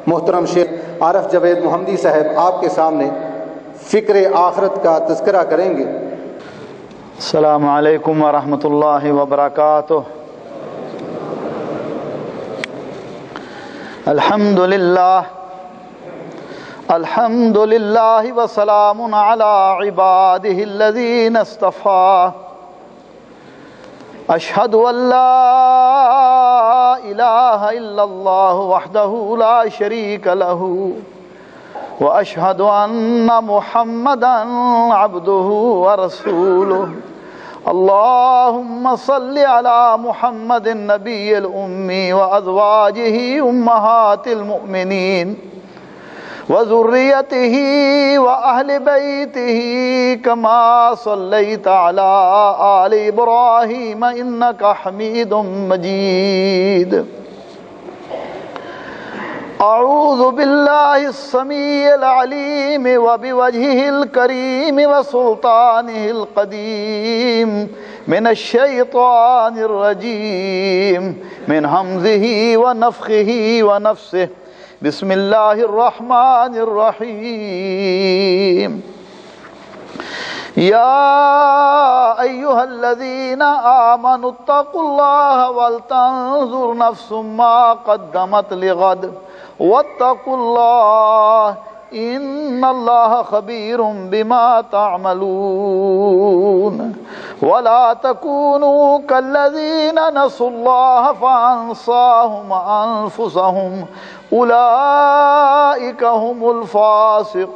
محترم شیخ عارف جاوید محمدی صاحب آپ کے سامنے فکر آخرت کا تذکرہ کریں گے۔ السلام علیکم ورحمۃ اللہ وبرکاتہ۔ الحمد للہ وسلام علی عبادہ الذین اصطفیٰ، اشہد ان لا الہ الا اللہ وحدہ لا شریک لہ واشہد ان محمدا عبدہ ورسولہ۔ اللہم صل علی محمد النبی الامی وازواجہ امہات المؤمنین وذریتہ واہل بیتہ کما صلیت علی آل ابراہیم انک حمید مجید۔ اعوذ باللہ السمیع العلیم وبوجہہ الکریم وسلطانہ القدیم من الشیطان الرجیم من ہمزہ ونفخہ ونفسہ۔ بسم اللہ الرحمن الرحیم۔ یا ایہا الذین آمنوا اتقوا اللہ ولتنظر نفس ما قدمت لغد واتقوا اللہ ان اللہ خبیر بما تعملون۔ ولا تکونوا کالذین نسوا اللہ فانساہم انفسہم اولئک هم الفاسقون۔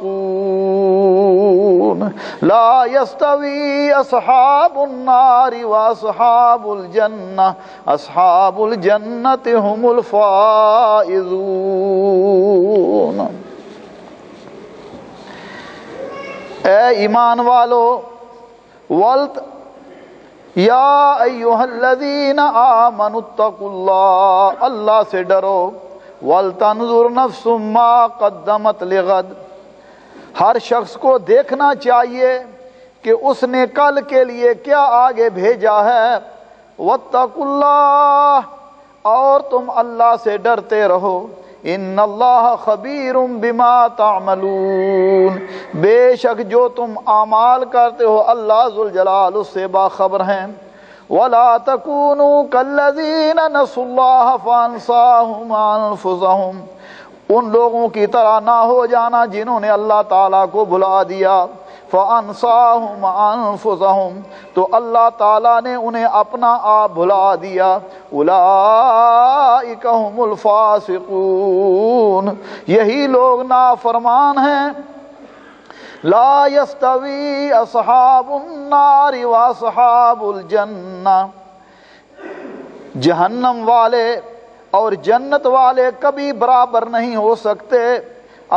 لا يستوي اصحاب النار واصحاب الجنہ، اصحاب الجنۃ هم الفائزون۔ اے ایمان والو، یا ایھا الذین آمنوا اتقوا اللہ، اللہ سے ڈرو، وَلْتَنْظُرْ نَفْسٌ مَا قَدَّمَتْ لِغَدْ، ہر شخص کو دیکھنا چاہیے کہ اس نے کل کے لیے کیا آگے بھیجا ہے۔ وَاتَّقُوا اللَّهَ، اور تم اللہ سے ڈرتے رہو۔ ان اللہ خبیر بما تعملون، بے شک جو تم اعمال کرتے ہو اللہ ذوالجلال اس سے باخبر ہیں۔ وَلَا تَكُونُوا كَالَّذِينَ نَسُوا اللَّهَ فَأَنسَاهُمْ أَنفُسَهُمْ، ان لوگوں کی طرح نہ ہو جانا جنہوں نے اللہ تعالیٰ کو بھلا دیا۔ فَأَنسَاهُمْ أَنفُسَهُمْ، تو اللہ تعالیٰ نے انہیں اپنا آپ بھلا دیا۔ أُولَئِكَ هُمُ الْفَاسِقُونَ، یہی لوگ نافرمان ہیں۔ لا يستوي اصحاب النار واصحاب الجنہ، جہنم والے اور جنت والے کبھی برابر نہیں ہو سکتے۔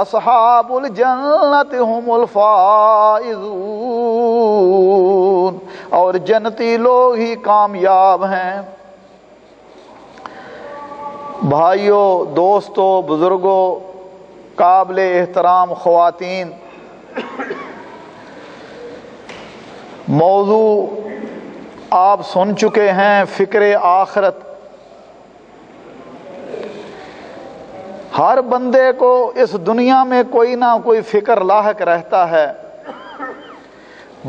اصحاب الجنت هم الفائزون، اور جنتی لوگ ہی کامیاب ہیں۔ بھائیوں، دوستوں، بزرگوں، قابل احترام خواتین، موضوع آپ سن چکے ہیں، فکر آخرت۔ ہر بندے کو اس دنیا میں کوئی نہ کوئی فکر لاحق رہتا ہے۔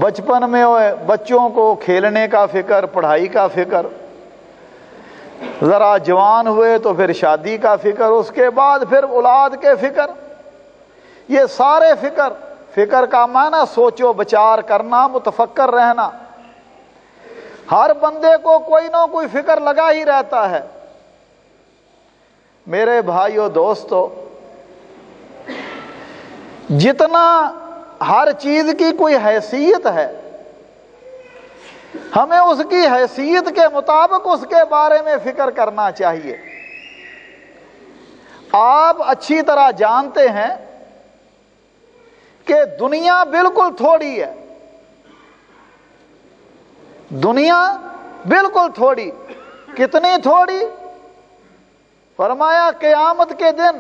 بچپن میں بچوں کو کھیلنے کا فکر، پڑھائی کا فکر، ذرا جوان ہوئے تو پھر شادی کا فکر، اس کے بعد پھر اولاد کے فکر۔ یہ سارے فکر کا معنی سوچو بچار کرنا، متفکر رہنا۔ ہر بندے کو کوئی نہ کوئی فکر لگا ہی رہتا ہے۔ میرے بھائیو دوستو، جتنا ہر چیز کی کوئی حیثیت ہے، ہمیں اس کی حیثیت کے مطابق اس کے بارے میں فکر کرنا چاہیے۔ آپ اچھی طرح جانتے ہیں کہ دنیا بالکل تھوڑی ہے، دنیا بالکل تھوڑی۔ کتنی تھوڑی؟ فرمایا قیامت کے دن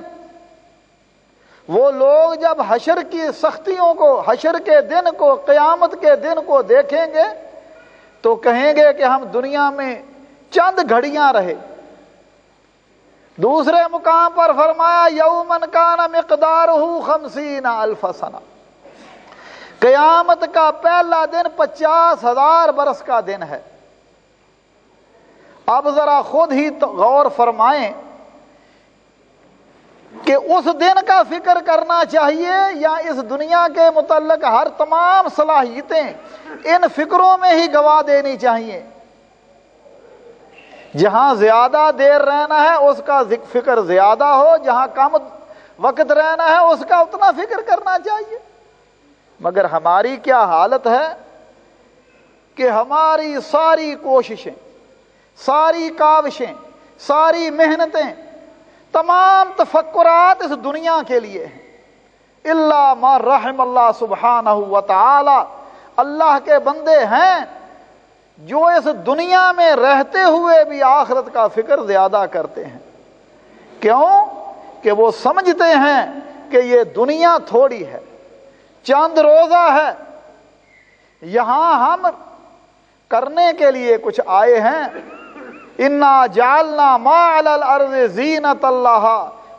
وہ لوگ جب حشر کی سختیوں کو، حشر کے دن کو، قیامت کے دن کو دیکھیں گے تو کہیں گے کہ ہم دنیا میں چند گھڑیاں رہے، دوسرے مقام پر فرمایا یومن کان مقدارہ 50,000 سنہ، قیامت کا پہلا دن 50,000 برس کا دن ہے۔ اب ذرا خود ہی غور فرمائیں کہ اس دن کا فکر کرنا چاہیے یا اس دنیا کے متعلق ہر تمام صلاحیتیں ان فکروں میں ہی گوا دینی چاہیے؟ جہاں زیادہ دیر رہنا ہے اس کا فکر زیادہ ہو، جہاں کم وقت رہنا ہے اس کا اتنا فکر کرنا چاہیے۔ مگر ہماری کیا حالت ہے کہ ہماری ساری کوششیں، ساری کاوشیں، ساری محنتیں، تمام تفکرات اس دنیا کے لیے ہیں۔ الا ما رحم اللہ سبحانہ و تعالی، اللہ کے بندے ہیں جو اس دنیا میں رہتے ہوئے بھی آخرت کا فکر زیادہ کرتے ہیں۔ کیوں؟ کہ وہ سمجھتے ہیں کہ یہ دنیا تھوڑی ہے، چند روزہ ہے، یہاں ہم کرنے کے لیے کچھ آئے ہیں۔ انا جعلنا ما علی الارض زینۃ اللہ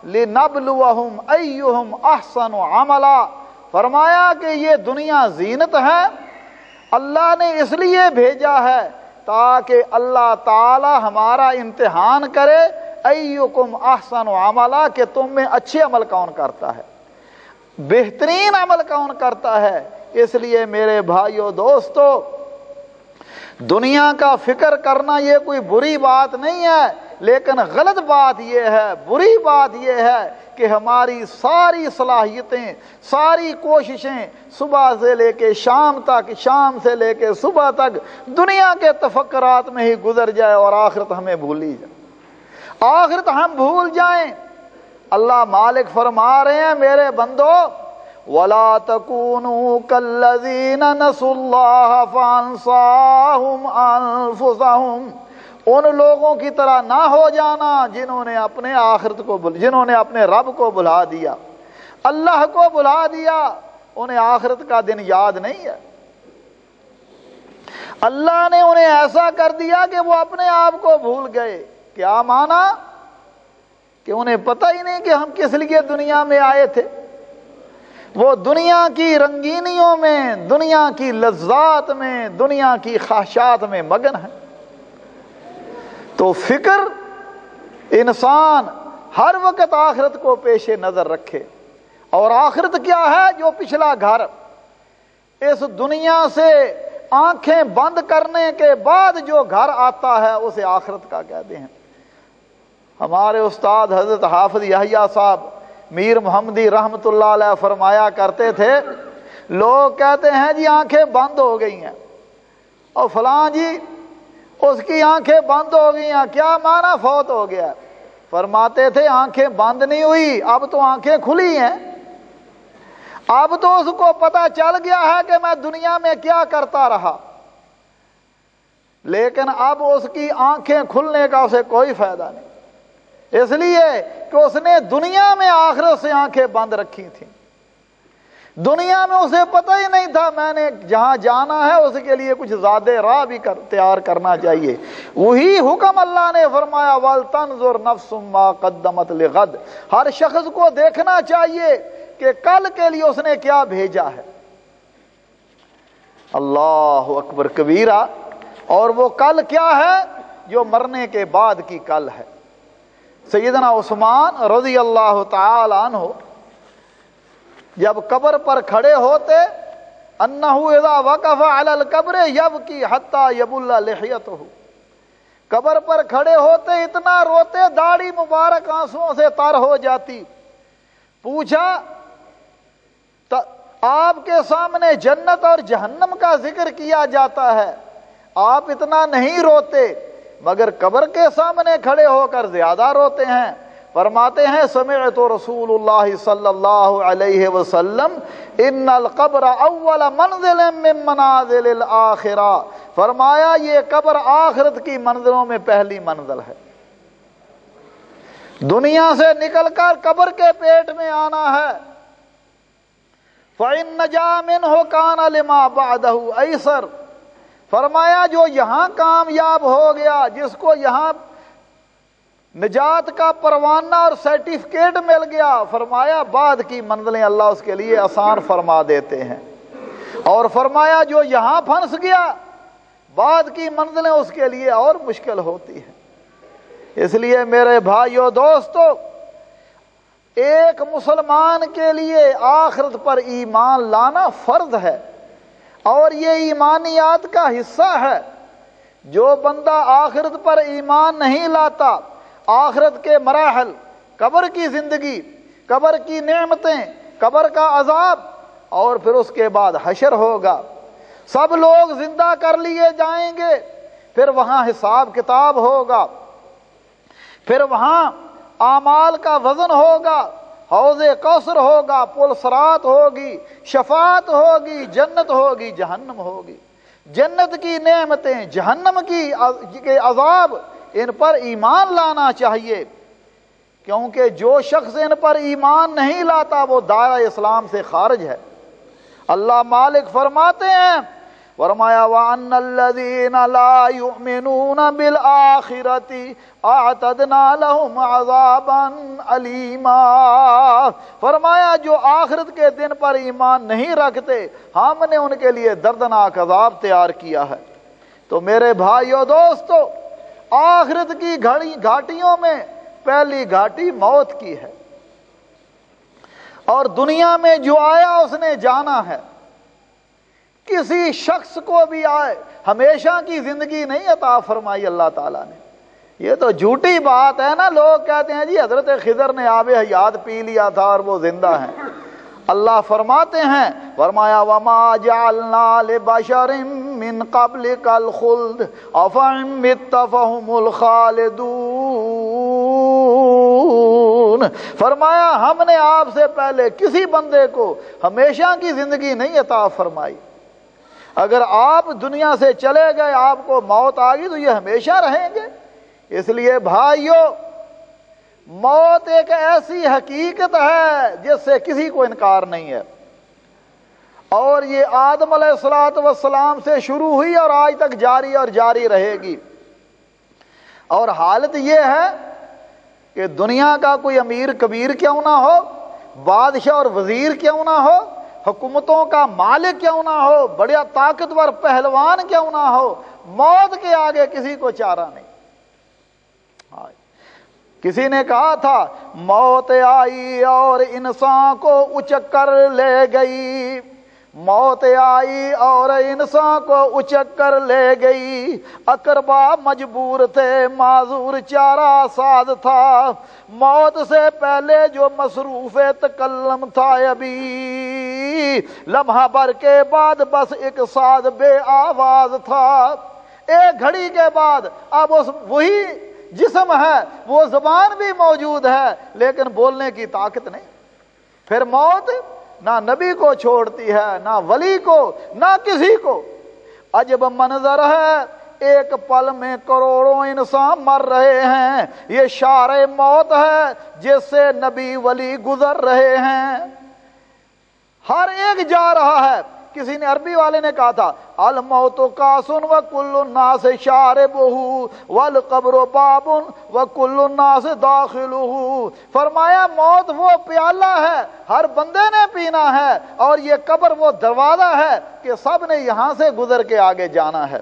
لنبلوہم ایہم احسن عملا، فرمایا کہ یہ دنیا زینت ہے، اللہ نے اس لیے بھیجا ہے تاکہ اللہ تعالی ہمارا امتحان کرے، ایکم احسن عملا، کہ تم میں اچھے عمل کون کرتا ہے، بہترین عمل کون کرتا ہے۔ اس لیے میرے بھائیو دوستو، دنیا کا فکر کرنا یہ کوئی بری بات نہیں ہے، لیکن غلط بات یہ ہے، بری بات یہ ہے کہ ہماری ساری صلاحیتیں، ساری کوششیں صبح سے لے کے شام تک، شام سے لے کے صبح تک دنیا کے تفکرات میں ہی گزر جائے اور آخرت ہمیں بھولی جائے، آخرت ہم بھول جائیں۔ اللہ مالک فرما رہے ہیں میرے بندو، وَلَا تَكُونُوا كَالَّذِينَ نَسُوا اللَّهَ فَأَنسَاهُمْ أَنفُسَهُمْ، ان لوگوں کی طرح نہ ہو جانا جنہوں نے اپنے آخرت کو جنہوں نے اپنے رب کو بھلا دیا، اللہ کو بھلا دیا، انہیں آخرت کا دن یاد نہیں ہے۔ اللہ نے انہیں ایسا کر دیا کہ وہ اپنے آپ کو بھول گئے۔ کیا مانا؟ کہ انہیں پتہ ہی نہیں کہ ہم کس لیے دنیا میں آئے تھے۔ وہ دنیا کی رنگینیوں میں، دنیا کی لذات میں، دنیا کی خواہشات میں مگن ہیں۔ تو فکر انسان ہر وقت آخرت کو پیش نظر رکھے، اور آخرت کیا ہے؟ جو پچھلا گھر، اس دنیا سے آنکھیں بند کرنے کے بعد جو گھر آتا ہے اسے آخرت کا کہتے ہیں۔ ہمارے استاد حضرت حافظ یحییٰ صاحب میر محمدی رحمت اللہ علیہ فرمایا کرتے تھے، لوگ کہتے ہیں جی آنکھیں بند ہو گئی ہیں، اور فلاں جی اس کی آنکھیں بند ہو گئی ہیں، کیا معنی؟ فوت ہو گیا۔ فرماتے تھے آنکھیں بند نہیں ہوئی، اب تو آنکھیں کھلی ہیں، اب تو اس کو پتہ چل گیا ہے کہ میں دنیا میں کیا کرتا رہا، لیکن اب اس کی آنکھیں کھلنے کا اسے کوئی فائدہ نہیں، اس لیے کہ اس نے دنیا میں آخرت سے آنکھیں بند رکھی تھیں۔ دنیا میں اسے پتہ ہی نہیں تھا میں نے جہاں جانا ہے اس کے لیے کچھ زیادہ راہ بھی تیار کرنا چاہیے۔ وہی حکم اللہ نے فرمایا وَلْتَنْظُرْ نَفْسٌ مَا قَدَّمَتْ لِغَدٍ، ہر شخص کو دیکھنا چاہیے کہ کل کے لیے اس نے کیا بھیجا ہے۔ اللہ اکبر کبیرہ، اور وہ کل کیا ہے؟ جو مرنے کے بعد کی کل ہے۔ سیدنا عثمان رضی اللہ تعالی عنہ جب قبر پر کھڑے ہوتے، انہ اذا وقف علی القبر یبکی حتی یبل لحیتہ، قبر پر کھڑے ہوتے اتنا روتے داڑھی مبارک آنسوؤں سے تر ہو جاتی۔ پوچھا آپ کے سامنے جنت اور جہنم کا ذکر کیا جاتا ہے، آپ اتنا نہیں روتے، مگر قبر کے سامنے کھڑے ہو کر زیادہ روتے ہیں۔ فرماتے ہیں سمعت رسول اللہ صلی اللہ علیہ وسلم ان القبر اول منزل من منازل الاخرہ، فرمایا یہ قبر آخرت کی منزلوں میں پہلی منزل ہے۔ دنیا سے نکل کر قبر کے پیٹ میں آنا ہے۔ فَإِن نَجَا مِنْهُ كَانَ لِمَا بَعْدَهُ أَيْسَرَ، فرمایا جو یہاں کامیاب ہو گیا، جس کو یہاں نجات کا پروانہ اور سرٹیفکیٹ مل گیا، فرمایا بعد کی منزلیں اللہ اس کے لیے آسان فرما دیتے ہیں، اور فرمایا جو یہاں پھنس گیا بعد کی منزلیں اس کے لیے اور مشکل ہوتی ہیں۔ اس لیے میرے بھائیو دوستو، ایک مسلمان کے لیے آخرت پر ایمان لانا فرض ہے، اور یہ ایمانیات کا حصہ ہے۔ جو بندہ آخرت پر ایمان نہیں لاتا، آخرت کے مراحل، قبر کی زندگی، قبر کی نعمتیں، قبر کا عذاب، اور پھر اس کے بعد حشر ہوگا، سب لوگ زندہ کر لیے جائیں گے، پھر وہاں حساب کتاب ہوگا، پھر وہاں اعمال کا وزن ہوگا، حوض کوثر ہوگا، پل صراط ہوگی، شفاعت ہوگی، جنت ہوگی، جہنم ہوگی۔ جنت کی نعمتیں، جہنم کے عذاب، ان پر ایمان لانا چاہیے، کیونکہ جو شخص ان پر ایمان نہیں لاتا وہ دائرہ اسلام سے خارج ہے۔ اللہ مالک فرماتے ہیں، فرمایا وَأَنَّ الَّذِينَ لَا يُؤْمِنُونَ بِالْآخِرَةِ أَعْتَدْنَا لَهُمْ عَذَابًا أَلِيمًا، فرمایا جو آخرت کے دن پر ایمان نہیں رکھتے ہم نے ان کے لیے دردناک عذاب تیار کیا ہے۔ تو میرے بھائیو دوستو، آخرت کی گھاٹیوں میں پہلی گھاٹی موت کی ہے، اور دنیا میں جو آیا اس نے جانا ہے۔ کسی شخص کو بھی آئے ہمیشہ کی زندگی نہیں عطا فرمائی اللہ تعالیٰ نے، یہ تو جھوٹی بات ہے نا۔ لوگ کہتے ہیں جی حضرت خضر نے آب حیات پی لیا تھا اور وہ زندہ ہیں۔ اللہ فرماتے ہیں، فرمایا وَمَا جَعَلْنَا لِبَشَرٍ مِّن قَبْلِكَ الْخُلْدَ أَفَإِن مِّتَّ فَهُمُ الْخَالِدُونَ، فرمایا ہم نے آپ سے پہلے کسی بندے کو ہمیشہ کی زندگی نہیں عطا فرمائی۔ اگر آپ دنیا سے چلے گئے، آپ کو موت آ گئی تو یہ ہمیشہ رہیں گے۔ اس لیے بھائیو، موت ایک ایسی حقیقت ہے جس سے کسی کو انکار نہیں ہے، اور یہ آدم علیہ السلام سے شروع ہوئی اور آج تک جاری اور جاری رہے گی۔ اور حالت یہ ہے کہ دنیا کا کوئی امیر کبیر کیوں نہ ہو، بادشاہ اور وزیر کیوں نہ ہو، حکومتوں کا مالک کیوں نہ ہو، بڑا طاقتور پہلوان کیوں نہ ہو، موت کے آگے کسی کو چارہ نہیں۔ کسی نے کہا تھا موت آئی اور انسان کو اچک کر لے گئی، موت آئی اور انسان کو اچک کر لے گئی، اقربا مجبور تھے معذور چارہ ساز تھا، موت سے پہلے جو مصروف تکلم تھا ابھی، لمحہ بھر کے بعد بس ایک ساز بے آواز تھا۔ ایک گھڑی کے بعد اب اس وہی جسم ہے، وہ زبان بھی موجود ہے لیکن بولنے کی طاقت نہیں۔ پھر موت نہ نبی کو چھوڑتی ہے، نہ ولی کو، نہ کسی کو۔ عجب منظر ہے، ایک پل میں کروڑوں انسان مر رہے ہیں، یہ شارع موت ہے جس سے نبی ولی گزر رہے ہیں۔ ہر ایک جا رہا ہے۔ کسی نے عربی والے نے کہا تھا الموت کاسن وکل الناس شاربہ والقبر باب وکل الناس داخلہ، فرمایا موت وہ پیالہ ہے ہر بندے نے پینا ہے، اور یہ قبر وہ دروازہ ہے کہ سب نے یہاں سے گزر کے آگے جانا ہے۔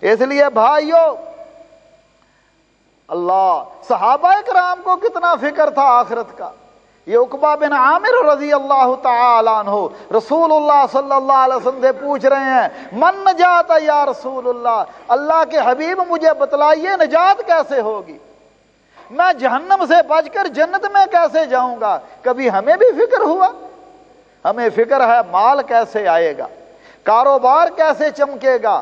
اس لیے بھائیو، اللہ صحابہ کرام کو کتنا فکر تھا آخرت کا۔ یہ عقبہ بن عامر رضی اللہ تعالی عنہ رسول اللہ صلی اللہ علیہ وسلم سے پوچھ رہے ہیں من نجات یا رسول اللہ، اللہ کے حبیب مجھے بتلائیے نجات کیسے ہوگی، میں جہنم سے بچ کر جنت میں کیسے جاؤں گا۔ کبھی ہمیں بھی فکر ہوا؟ ہمیں فکر ہے مال کیسے آئے گا، کاروبار کیسے چمکے گا،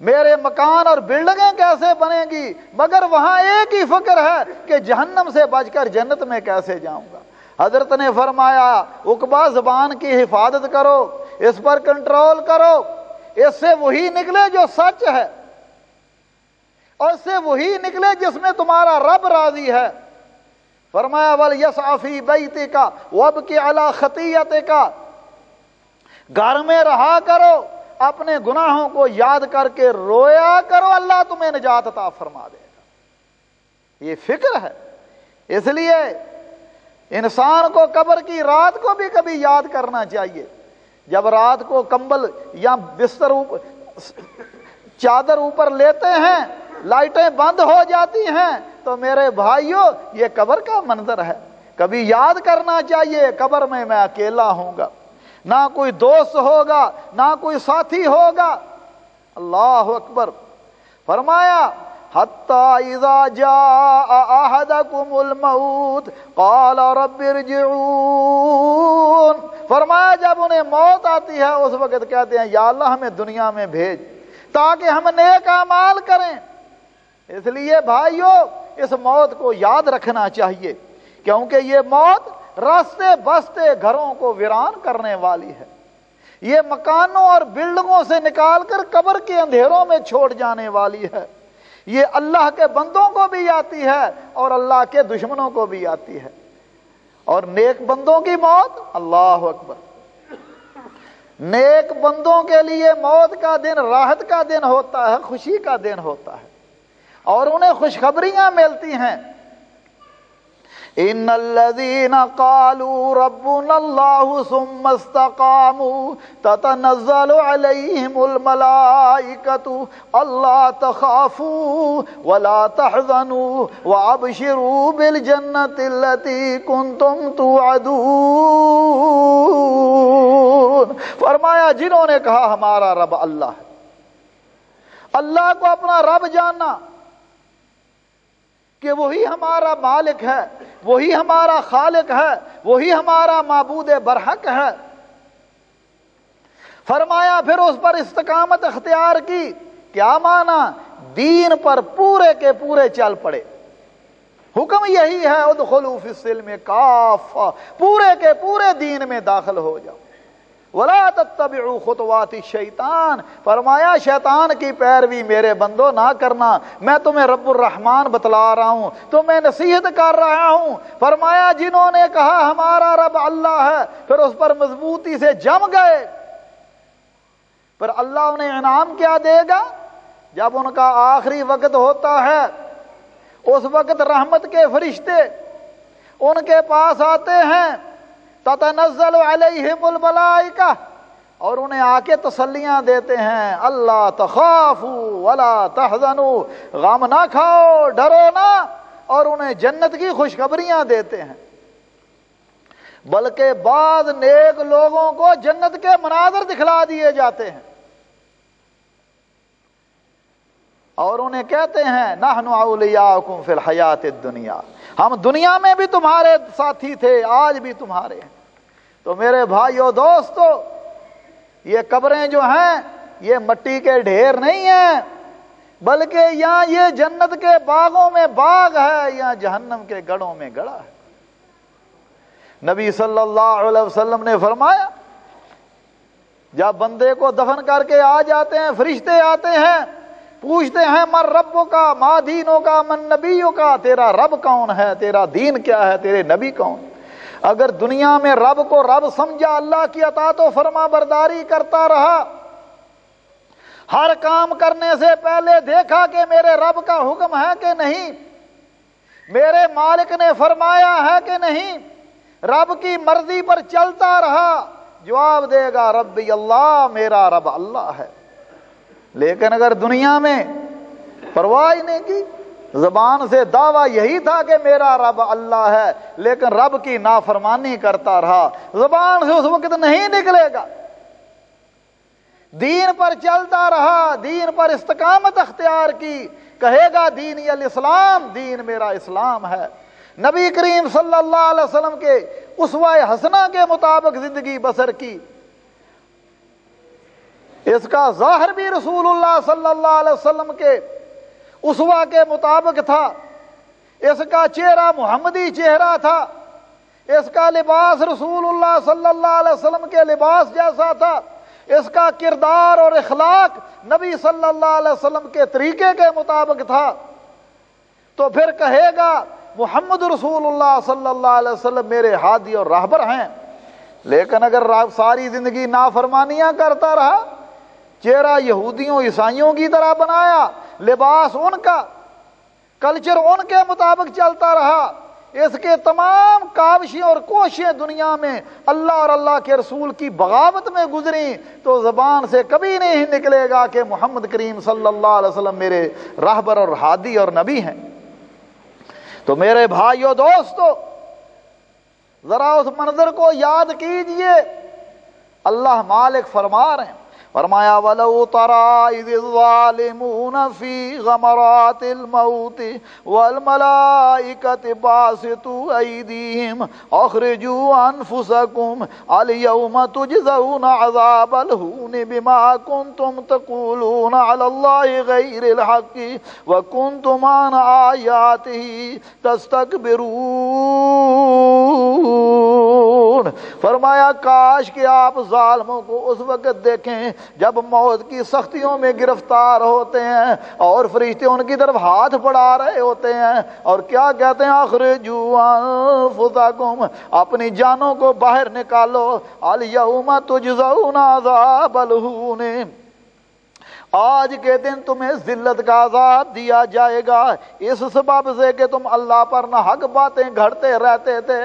میرے مکان اور بلڈنگیں کیسے بنے گی، مگر وہاں ایک ہی فکر ہے کہ جہنم سے بچ کر جنت میں کیسے جاؤں گا۔ حضرت نے فرمایا عقبہ زبان کی حفاظت کرو، اس پر کنٹرول کرو، اس سے وہی نکلے جو سچ ہے، اور اس سے وہی نکلے جس میں تمہارا رب راضی ہے۔ فرمایا وَلْيَسْعَ فِي بَيْتِكَ وَابْكِ عَلَى خَطِيئَتِكَ، گھر میں رہا کرو، اپنے گناہوں کو یاد کر کے رویا کرو، اللہ تمہیں نجات عطا فرما دے گا۔ یہ فکر ہے. اس لیے انسان کو قبر کی رات کو بھی کبھی یاد کرنا چاہیے. جب رات کو کمبل یا بستر چادر اوپر لیتے ہیں، لائٹیں بند ہو جاتی ہیں، تو میرے بھائیوں یہ قبر کا منظر ہے. کبھی یاد کرنا چاہیے قبر میں اکیلا ہوں گا، نہ کوئی دوست ہوگا، نہ کوئی ساتھی ہوگا. اللہ اکبر. فرمایا حتی اذا جاء احدکم الموت قال رب ارجعون. فرمایا جب انہیں موت آتی ہے اس وقت کہتے ہیں یا اللہ ہمیں دنیا میں بھیج تاکہ ہم نیک اعمال کریں. اس لیے بھائیوں اس موت کو یاد رکھنا چاہیے، کیونکہ یہ موت راستے بستے گھروں کو ویران کرنے والی ہے. یہ مکانوں اور بلڈنگوں سے نکال کر قبر کے اندھیروں میں چھوڑ جانے والی ہے. یہ اللہ کے بندوں کو بھی آتی ہے اور اللہ کے دشمنوں کو بھی آتی ہے. اور نیک بندوں کی موت، اللہ اکبر، نیک بندوں کے لیے موت کا دن راحت کا دن ہوتا ہے، خوشی کا دن ہوتا ہے، اور انہیں خوشخبریاں ملتی ہیں. ان الذين قالوا ربنا الله ثم استقاموا تتنزل عليهم الملائكة الا تخافوا ولا تحزنوا وابشروا بالجنة التي كنتم توعدون. فرمایا جنہوں نے کہا ہمارا رب اللہ ہے، اللہ کو اپنا رب جاننا کہ وہی ہمارا مالک ہے، وہی ہمارا خالق ہے، وہی ہمارا معبود برحق ہے. فرمایا پھر اس پر استقامت اختیار کی. کیا معنی؟ دین پر پورے کے پورے چل پڑے. حکم یہی ہے ادخلوا فی السلم کافہ، پورے کے پورے دین میں داخل ہو جاؤ. ولا تتبعوا خطوات الشیطان. فرمایا شیطان کی پیروی میرے بندو نہ کرنا. میں تمہیں رب الرحمن بتلا رہا ہوں، تمہیں نصیحت کر رہا ہوں. فرمایا جنہوں نے کہا ہمارا رب اللہ ہے پھر اس پر مضبوطی سے جم گئے، پھر اللہ انہیں انعام کیا دے گا؟ جب ان کا آخری وقت ہوتا ہے اس وقت رحمت کے فرشتے ان کے پاس آتے ہیں، تتنزل علیہم الملائکہ، اور انہیں آ کے تسلیاں دیتے ہیں، اللہ تخافوا ولا تحزنوا، غم نہ کھاؤ، ڈرو نہ، اور انہیں جنت کی خوشخبریاں دیتے ہیں. بلکہ بعض نیک لوگوں کو جنت کے مناظر دکھلا دیے جاتے ہیں اور انہیں کہتے ہیں نحن اولیاؤکم فی الحیات الدنیا، ہم دنیا میں بھی تمہارے ساتھی تھے، آج بھی تمہارے ہیں. تو میرے بھائیو دوستو، یہ قبریں جو ہیں یہ مٹی کے ڈھیر نہیں ہیں، بلکہ یہاں یہ جنت کے باغوں میں باغ ہے یا جہنم کے گڑھوں میں گڑھا ہے. نبی صلی اللہ علیہ وسلم نے فرمایا جب بندے کو دفن کر کے آ جاتے ہیں، فرشتے آتے ہیں، پوچھتے ہیں من ربوں کا، ما دینوں کا، من نبیوں کا، تیرا رب کون ہے، تیرا دین کیا ہے، تیرے نبی کون. اگر دنیا میں رب کو رب سمجھا، اللہ کی اطاعت و فرما برداری کرتا رہا، ہر کام کرنے سے پہلے دیکھا کہ میرے رب کا حکم ہے کہ نہیں، میرے مالک نے فرمایا ہے کہ نہیں، رب کی مرضی پر چلتا رہا، جواب دے گا ربی اللہ، میرا رب اللہ ہے. لیکن اگر دنیا میں پرواہ ہی نہیں کی، زبان سے دعویٰ یہی تھا کہ میرا رب اللہ ہے، لیکن رب کی نافرمانی کرتا رہا، زبان سے اس وقت نہیں نکلے گا. دین پر چلتا رہا، دین پر استقامت اختیار کی، کہے گا دینی الاسلام، دین میرا اسلام ہے. نبی کریم صلی اللہ علیہ وسلم کے اسوہ حسنہ کے مطابق زندگی بسر کی. اس کا ظاہر بھی رسول اللہ صلی اللہ علیہ وسلم کے اسوہ کے مطابق تھا، اس کا چہرہ محمدی چہرہ تھا، اس کا لباس رسول اللہ صلی اللہ علیہ وسلم کے لباس جیسا تھا، اس کا کردار اور اخلاق نبی صلی اللہ علیہ وسلم کے طریقے کے مطابق تھا. تو پھر کہے گا محمد رسول اللہ صلی اللہ علیہ وسلم میرے ہادی اور راہبر ہیں. لیکن اگر ساری زندگی نافرمانیاں کرتا رہا، چہرہ یہودیوں عیسائیوں کی طرح بنایا، لباس ان کا، کلچر ان کے مطابق چلتا رہا، اس کے تمام کاوشیں اور کوششیں دنیا میں اللہ اور اللہ کے رسول کی بغاوت میں گزری، تو زبان سے کبھی نہیں نکلے گا کہ محمد کریم صلی اللہ علیہ وسلم میرے راہبر اور ہادی اور نبی ہیں۔ تو میرے بھائیو دوستو، ذرا اس منظر کو یاد کیجئے۔ اللہ مالک فرما رہے ہیں، فرمایا وَلَوْ تَرَىٰ إِذِ الظَّالِمُونَ فِي غَمَرَاتِ الْمَوْتِ وَالْمَلَائِكَةُ بَاسِطُو أَيْدِيهِمْ أَخْرِجُوا أَنفُسَكُمْ الْيَوْمَ تُجْزَوْنَ عَذَابَ الْهُونِ بِمَا كُنتُمْ تَقُولُونَ عَلَى اللَّهِ غَيْرَ الْحَقِّ وَكُنتُمْ عَنْ آيَاتِهِ تَسْتَكْبِرُونَ۔ فرمایا کاش کہ آپ ظالموں کو اس وقت دیکھیں جب موت کی سختیوں میں گرفتار ہوتے ہیں اور فرشتے ان کی طرف ہاتھ بڑھا رہے ہوتے ہیں، اور کیا کہتے ہیں؟ اخرجوا انفسکم، اپنی جانوں کو باہر نکالو، الیوم تجزون عذاب الہون، آج کے دن تمہیں ذلت کا عذاب دیا جائے گا اس سبب سے کہ تم اللہ پر ناحق باتیں گھڑتے رہتے تھے۔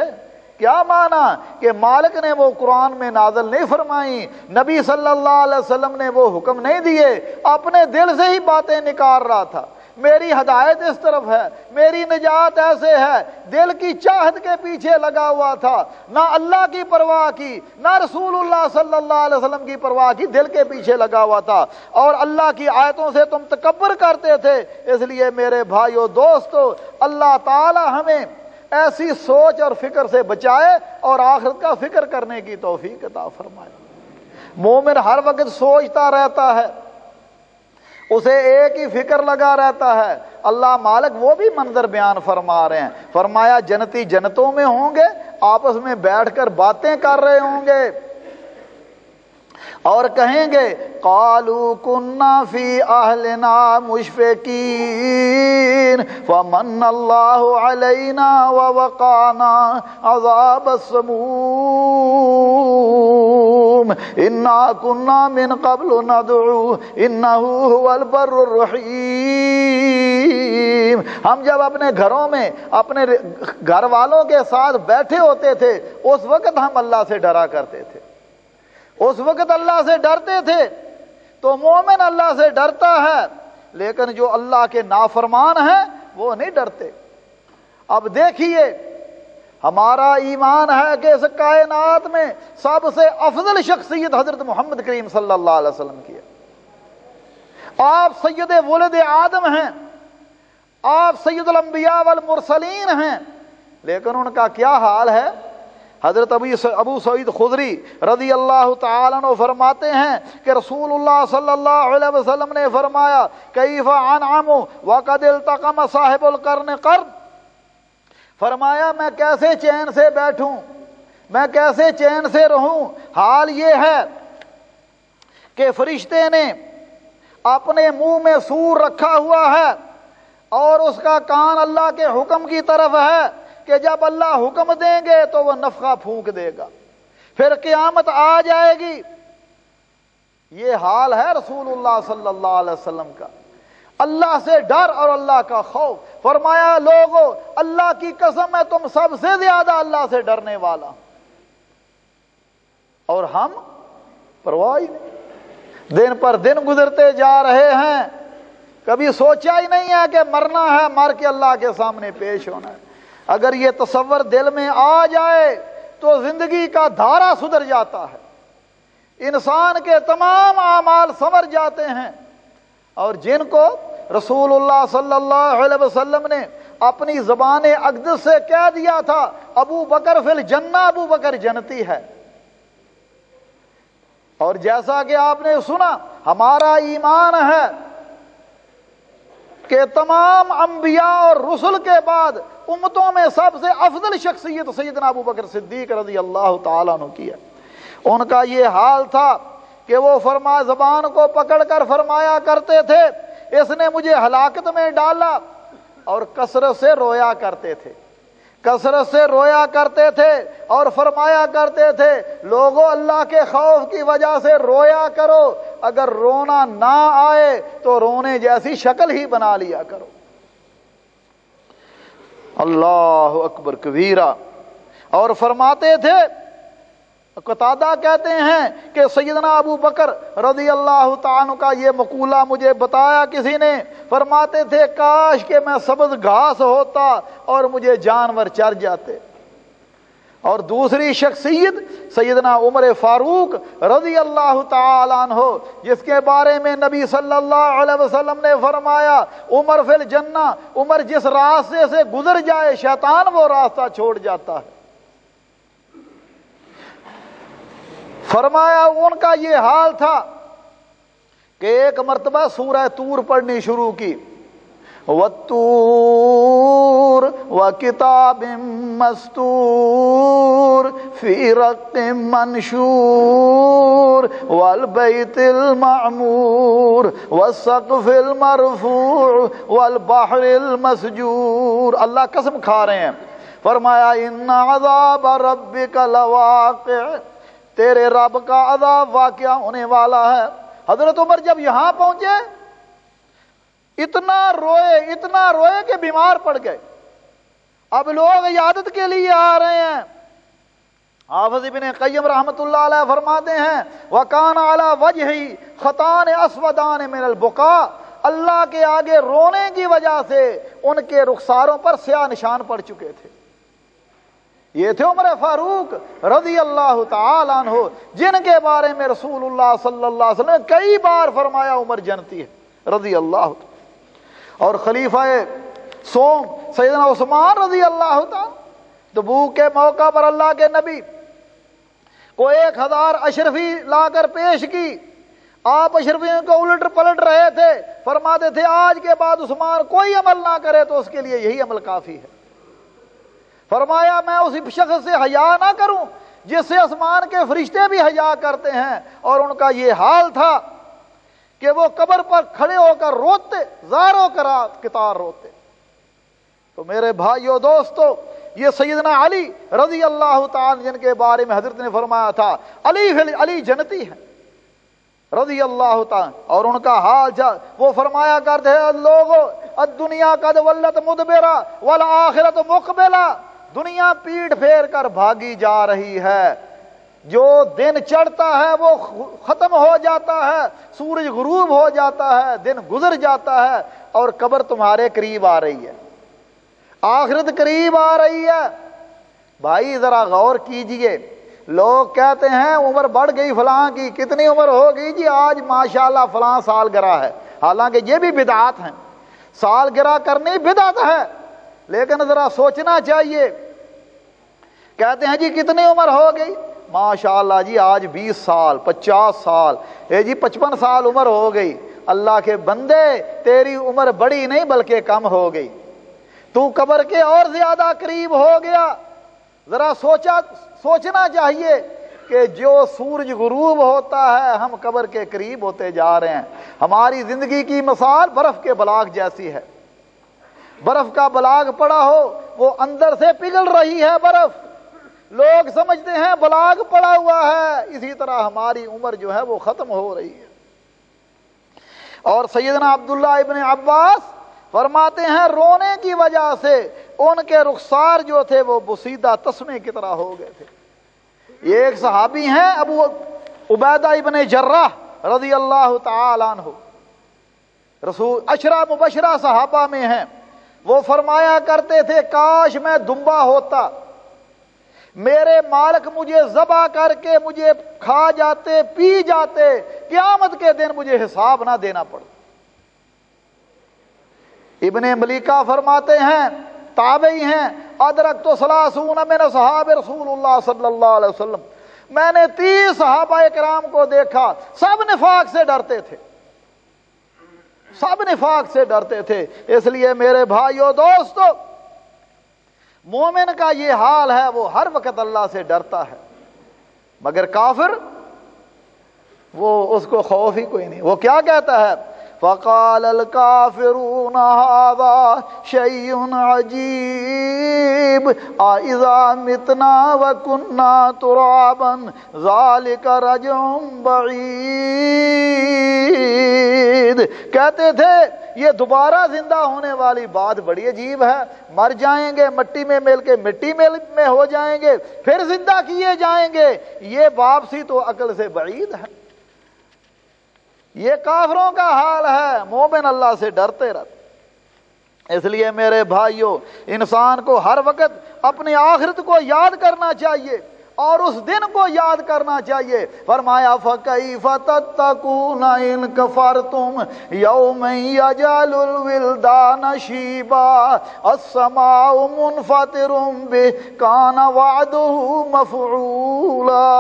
کیا مانا؟ کہ مالک نے وہ قرآن میں نازل نہیں فرمائی، نبی صلی اللہ علیہ وسلم نے وہ حکم نہیں دیے، اپنے دل سے ہی باتیں نکال رہا تھا۔ میری ہدایت اس طرف ہے، میری نجات ایسے ہے، دل کی چاہت کے پیچھے لگا ہوا تھا، نہ اللہ کی پرواہ کی نہ رسول اللہ صلی اللہ علیہ وسلم کی پرواہ کی، دل کے پیچھے لگا ہوا تھا، اور اللہ کی آیتوں سے تم تکبر کرتے تھے۔ اس لیے میرے بھائیو دوستو، اللہ تعالی ہمیں ایسی سوچ اور فکر سے بچائے اور آخرت کا فکر کرنے کی توفیق عطا فرمائے۔ مومن ہر وقت سوچتا رہتا ہے، اسے ایک ہی فکر لگا رہتا ہے۔ اللہ مالک وہ بھی منظر بیان فرما رہے ہیں، فرمایا جنتی جنتوں میں ہوں گے، آپس میں بیٹھ کر باتیں کر رہے ہوں گے اور کہیں گے قالوا كنا في اهلنا مشفقين فمن الله علينا ووقانا عذاب السموم انا كنا من قبل ندعوه انه هو البر الرحيم۔ ہم جب اپنے گھروں میں اپنے گھر والوں کے ساتھ بیٹھے ہوتے تھے، اس وقت ہم اللہ سے ڈرا کرتے تھے، اس وقت اللہ سے ڈرتے تھے۔ تو مومن اللہ سے ڈرتا ہے، لیکن جو اللہ کے نافرمان ہیں وہ نہیں ڈرتے۔ اب دیکھیے، ہمارا ایمان ہے کہ اس کائنات میں سب سے افضل شخصیت حضرت محمد کریم صلی اللہ علیہ وسلم کی ہے۔ آپ سید ولد آدم ہیں، آپ سید الانبیاء والمرسلین ہیں، لیکن ان کا کیا حال ہے؟ حضرت ابو سعید خدری رضی اللہ تعالیٰ عنہ فرماتے ہیں کہ رسول اللہ صلی اللہ علیہ وسلم نے فرمایا کیف انعم وقد التقم صاحب القرن قرن، فرمایا میں کیسے چین سے بیٹھوں، میں کیسے چین سے رہوں؟ حال یہ ہے کہ فرشتے نے اپنے منہ میں سور رکھا ہوا ہے اور اس کا کان اللہ کے حکم کی طرف ہے کہ جب اللہ حکم دیں گے تو وہ نفخہ پھونک دے گا، پھر قیامت آ جائے گی۔ یہ حال ہے رسول اللہ صلی اللہ علیہ وسلم کا، اللہ سے ڈر اور اللہ کا خوف۔ فرمایا لوگو اللہ کی قسم ہے تم سب سے زیادہ اللہ سے ڈرنے والا، اور ہم پرواہ ہی نہیں، دن پر دن گزرتے جا رہے ہیں، کبھی سوچا ہی نہیں ہے کہ مرنا ہے، مر کے اللہ کے سامنے پیش ہونا ہے۔ اگر یہ تصور دل میں آ جائے تو زندگی کا دھارا سدھر جاتا ہے، انسان کے تمام اعمال سنور جاتے ہیں۔ اور جن کو رسول اللہ صلی اللہ علیہ وسلم نے اپنی زبان اقدس سے کہہ دیا تھا ابو بکر فی الجنہ، ابو بکر جنتی ہے، اور جیسا کہ آپ نے سنا ہمارا ایمان ہے کہ تمام انبیاء اور رسل کے بعد امتوں میں سب سے افضل شخصیت سیدنا ابو بکر صدیق رضی اللہ تعالیٰ عنہ کی ہے۔ ان کا یہ حال تھا کہ وہ زبان کو پکڑ کر فرمایا کرتے تھے اس نے مجھے ہلاکت میں ڈالا، اور کثرت سے رویا کرتے تھے، کثرت سے رویا کرتے تھے اور فرمایا کرتے تھے لوگوں اللہ کے خوف کی وجہ سے رویا کرو، اگر رونا نہ آئے تو رونے جیسی شکل ہی بنا لیا کرو۔ اللہ اکبر کبیرہ. اور فرماتے تھے، قتادہ کہتے ہیں کہ سیدنا ابو بکر رضی اللہ تعالیٰ عنہ کا یہ مقولہ مجھے بتایا کسی نے. فرماتے تھے کاش کہ میں سبز گھاس ہوتا اور مجھے جانور چر جاتے. اور دوسری شخصیت سیدنا عمر فاروق رضی اللہ تعالیٰ عنہ، جس کے بارے میں نبی صلی اللہ علیہ وسلم نے فرمایا عمر فی الجنہ، عمر جس راستے سے گزر جائے شیطان وہ راستہ چھوڑ جاتا ہے. فرمایا ان کا یہ حال تھا کہ ایک مرتبہ سورہ طور پڑھنی شروع کی، وَالطُّورِ وَكِتَابٍ مَّسْطُورٍ فِي رَقٍّ مَّنشُورٍ وَالْبَيْتِ الْمَعْمُورِ وَالسَّقْفِ الْمَرْفُوعِ وَالْبَحْرِ الْمَسْجُورِ. اللہ قسم کھا رہے ہیں. فرمایا اِنَّ عَذَابَ رَبِّكَ لَوَاقِعٌ، تیرے رب کا عذاب واقعہ ہونے والا ہے. حضرت عمر جب یہاں پہنچے اتنا روئے کہ بیمار پڑ گئے. اب لوگ عیادت کے لیے آ رہے ہیں. حافظ ابن قیم رحمۃ اللہ علیہ فرماتے ہیں وَكَانَ عَلَى وَجْهِهِ خَطَانِ أَسْوَدَانِ مِنَ الْبُكَاءِ، اللہ کے آگے رونے کی وجہ سے ان کے رخساروں پر سیاہ نشان پڑ چکے تھے. یہ تھے عمر فاروق رضی اللہ تعالیٰ عنہ، جن کے بارے میں رسول اللہ صلی اللہ علیہ وسلم نے کئی بار فرمایا عمر جنتی ہے رضی اللہ تعالیٰ. اور خلیفہ سوم سیدنا عثمان رضی اللہ تعالیٰ، تبوک کے موقع پر اللہ کے نبی کو 1000 اشرفی لا کر پیش کی. آپ اشرفیوں کو الٹ پلٹ رہے تھے. فرماتے تھے آج کے بعد عثمان کوئی عمل نہ کرے تو اس کے لیے یہی عمل کافی ہے. فرمایا میں اسی شخص سے حیا نہ کروں جس سے آسمان کے فرشتے بھی حیا کرتے ہیں. اور ان کا یہ حال تھا کہ وہ قبر پر کھڑے ہو کر روتے، زاروں قطار روتے. تو میرے بھائیو دوستو، یہ سیدنا علی رضی اللہ تعالی جن کے بارے میں حضرت نے فرمایا تھا علی جنتی ہے رضی اللہ تعالی. اور ان کا حال وہ فرمایا کرتے ہیں لوگوں الدنیا قد ولت مدبرہ والآخرۃ مقبلہ، دنیا پیٹ پھیر کر بھاگی جا رہی ہے. جو دن چڑھتا ہے وہ ختم ہو جاتا ہے، سورج غروب ہو جاتا ہے، دن گزر جاتا ہے اور قبر تمہارے قریب آ رہی ہے، آخرت قریب آ رہی ہے. بھائی ذرا غور کیجئے. لوگ کہتے ہیں عمر بڑھ گئی فلاں کی، کتنی عمر ہو گئی جی؟ آج ماشاءاللہ فلاں سالگرہ ہے. حالانکہ یہ بھی بدعات ہیں، سالگرہ کرنی بدعت ہے، لیکن ذرا سوچنا چاہیے. کہتے ہیں جی کتنی عمر ہو گئی؟ ماشاءاللہ جی آج 20 سال 50 سال، جی 55 سال عمر ہو گئی. اللہ کے بندے تیری عمر بڑی نہیں بلکہ کم ہو گئی، تو قبر کے اور زیادہ قریب ہو گیا. ذرا سوچنا چاہیے کہ جو سورج غروب ہوتا ہے ہم قبر کے قریب ہوتے جا رہے ہیں. ہماری زندگی کی مثال برف کے بلاگ جیسی ہے. برف کا بلاگ پڑا ہو وہ اندر سے پگھل رہی ہے برف، لوگ سمجھتے ہیں بلاگ پڑا ہوا ہے. اسی طرح ہماری عمر جو ہے وہ ختم ہو رہی ہے. اور سیدنا عبداللہ ابن عباس فرماتے ہیں رونے کی وجہ سے ان کے رخسار جو تھے وہ بسیدہ تسمے کی طرح ہو گئے تھے. یہ ایک صحابی ہیں ابو عبیدہ ابن جراح رضی اللہ تعالی عنہ، رسول عشرہ مبشرہ صحابہ میں ہیں. وہ فرمایا کرتے تھے کاش میں دمبا ہوتا، میرے مالک مجھے ذبح کر کے مجھے کھا جاتے پی جاتے، قیامت کے دن مجھے حساب نہ دینا پڑتا. ابن ملیکہ فرماتے ہیں تابعی ہیں ادرکت 30 من اصحاب رسول اللہ صلی اللہ علیہ وسلم، میں نے 30 صحابہ کرام کو دیکھا، سب نفاق سے ڈرتے تھے، سب نفاق سے ڈرتے تھے. اس لیے میرے بھائیو دوستو، مومن کا یہ حال ہے، وہ ہر وقت اللہ سے ڈرتا ہے. مگر کافر وہ اس کو خوف ہی کوئی نہیں. وہ کیا کہتا ہے فقال الكافرون هذا شيء عجيب أإذا متنا وكنا ترابا ذلك رجع بعيد. کہتے تھے یہ دوبارہ زندہ ہونے والی بات بڑی عجیب ہے، مر جائیں گے مٹی میں مل کے مٹی میں ہو جائیں گے پھر زندہ کیے جائیں گے، یہ واپسی تو عقل سے بعید ہے. یہ کافروں کا حال ہے، مومن اللہ سے ڈرتے رہتے. اس لیے میرے بھائیوں، انسان کو ہر وقت اپنی آخرت کو یاد کرنا چاہیے اور اس دن کو یاد کرنا چاہیے. فرمایا فَكَيْفَ تَتَّقُونَ إِن كَفَرْتُمْ يَوْمًا يَجْعَلُ الْوِلْدَانَ شِيبًا السَّمَاءُ مُنْفَطِرٌ بِهِ كَانَ وَعْدُهُ مَفْعُولًا.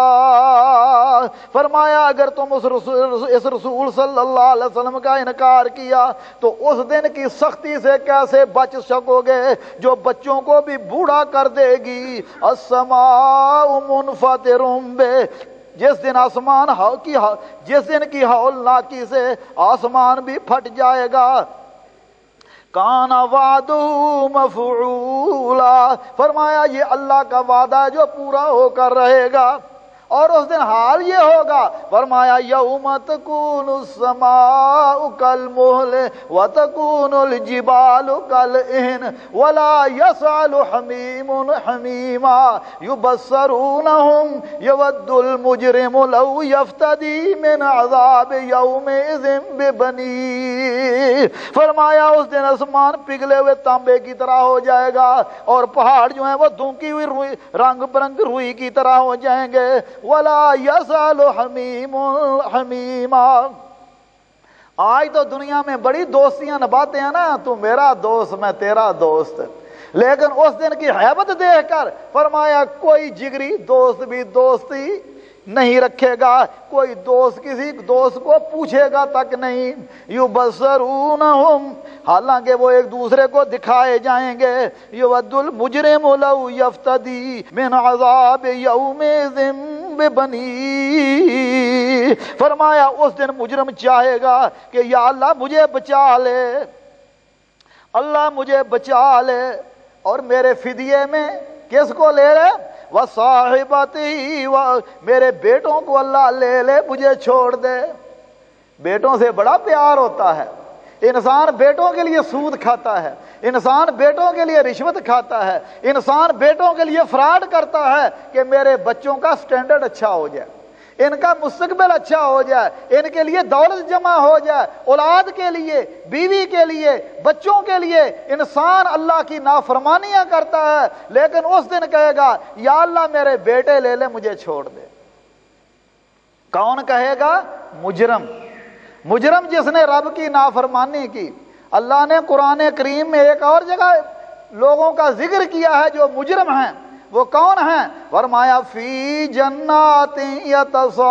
فرمایا اگر تم اس رسول صلی اللہ علیہ وسلم کا انکار کیا تو اس دن کی سختی سے کیسے بچ سکو گے جو بچوں کو بھی بوڑھا کر دے گی. السماء منفطر بہ، جس دن آسمان جس دن کی ہولناکی سے آسمان بھی پھٹ جائے گا. کان وعدہ مفعولا، فرمایا یہ اللہ کا وعدہ ہے جو پورا ہو کر رہے گا. اور اس دن حال یہ ہوگا، فرمایا یوم تکون السماء کالمہل وتکون الجبال کالعہن ولا یسأل حمیم حمیما یبصرونہم یود المجرم لو یفتدی من عذاب یومئذ ببنیہ. فرمایا اس دن آسمان پگھلے ہوئے تانبے کی طرح ہو جائے گا اور پہاڑ جو ہیں وہ دھنکی ہوئی روئی رنگ برنگ روئی کی طرح ہو جائیں گے. وَلَا يَسْأَلُ حَمِيمٌ حَمِيمًا. آج تو دنیا میں بڑی دوستیاں نبھاتے ہیں نا، تو میرا دوست میں تیرا دوست، لیکن اس دن کی ہیبت دیکھ کر فرمایا کوئی جگری دوست بھی دوستی نہیں رکھے گا، کوئی دوست کسی دوست کو پوچھے گا تک نہیں. یبصرونہم، حالانکہ وہ ایک دوسرے کو دکھائے جائیں گے. یود المجرم لو یفتدی من عذاب یومئذ ببنی. فرمایا اس دن مجرم چاہے گا کہ یا اللہ مجھے بچا لے، اللہ مجھے بچا لے، اور میرے فدیے میں کس کو لے لے؟ وصاحبتی، میرے بیٹوں کو اللہ لے لے، مجھے چھوڑ دے. بیٹوں سے بڑا پیار ہوتا ہے. انسان بیٹوں کے لیے سود کھاتا ہے، انسان بیٹوں کے لیے رشوت کھاتا ہے، انسان بیٹوں کے لیے فراڈ کرتا ہے کہ میرے بچوں کا سٹینڈرڈ اچھا ہو جائے، ان کا مستقبل اچھا ہو جائے، ان کے لیے دولت جمع ہو جائے. اولاد کے لیے، بیوی کے لیے، بچوں کے لیے انسان اللہ کی نافرمانیاں کرتا ہے، لیکن اس دن کہے گا یا اللہ میرے بیٹے لے لے، مجھے چھوڑ دے. کون کہے گا؟ مجرم. مجرم جس نے رب کی نافرمانی کی. اللہ نے قرآن کریم میں ایک اور جگہ لوگوں کا ذکر کیا ہے جو مجرم ہیں. وہ کون ہیں؟ فرمایا فی جنات یتساءلون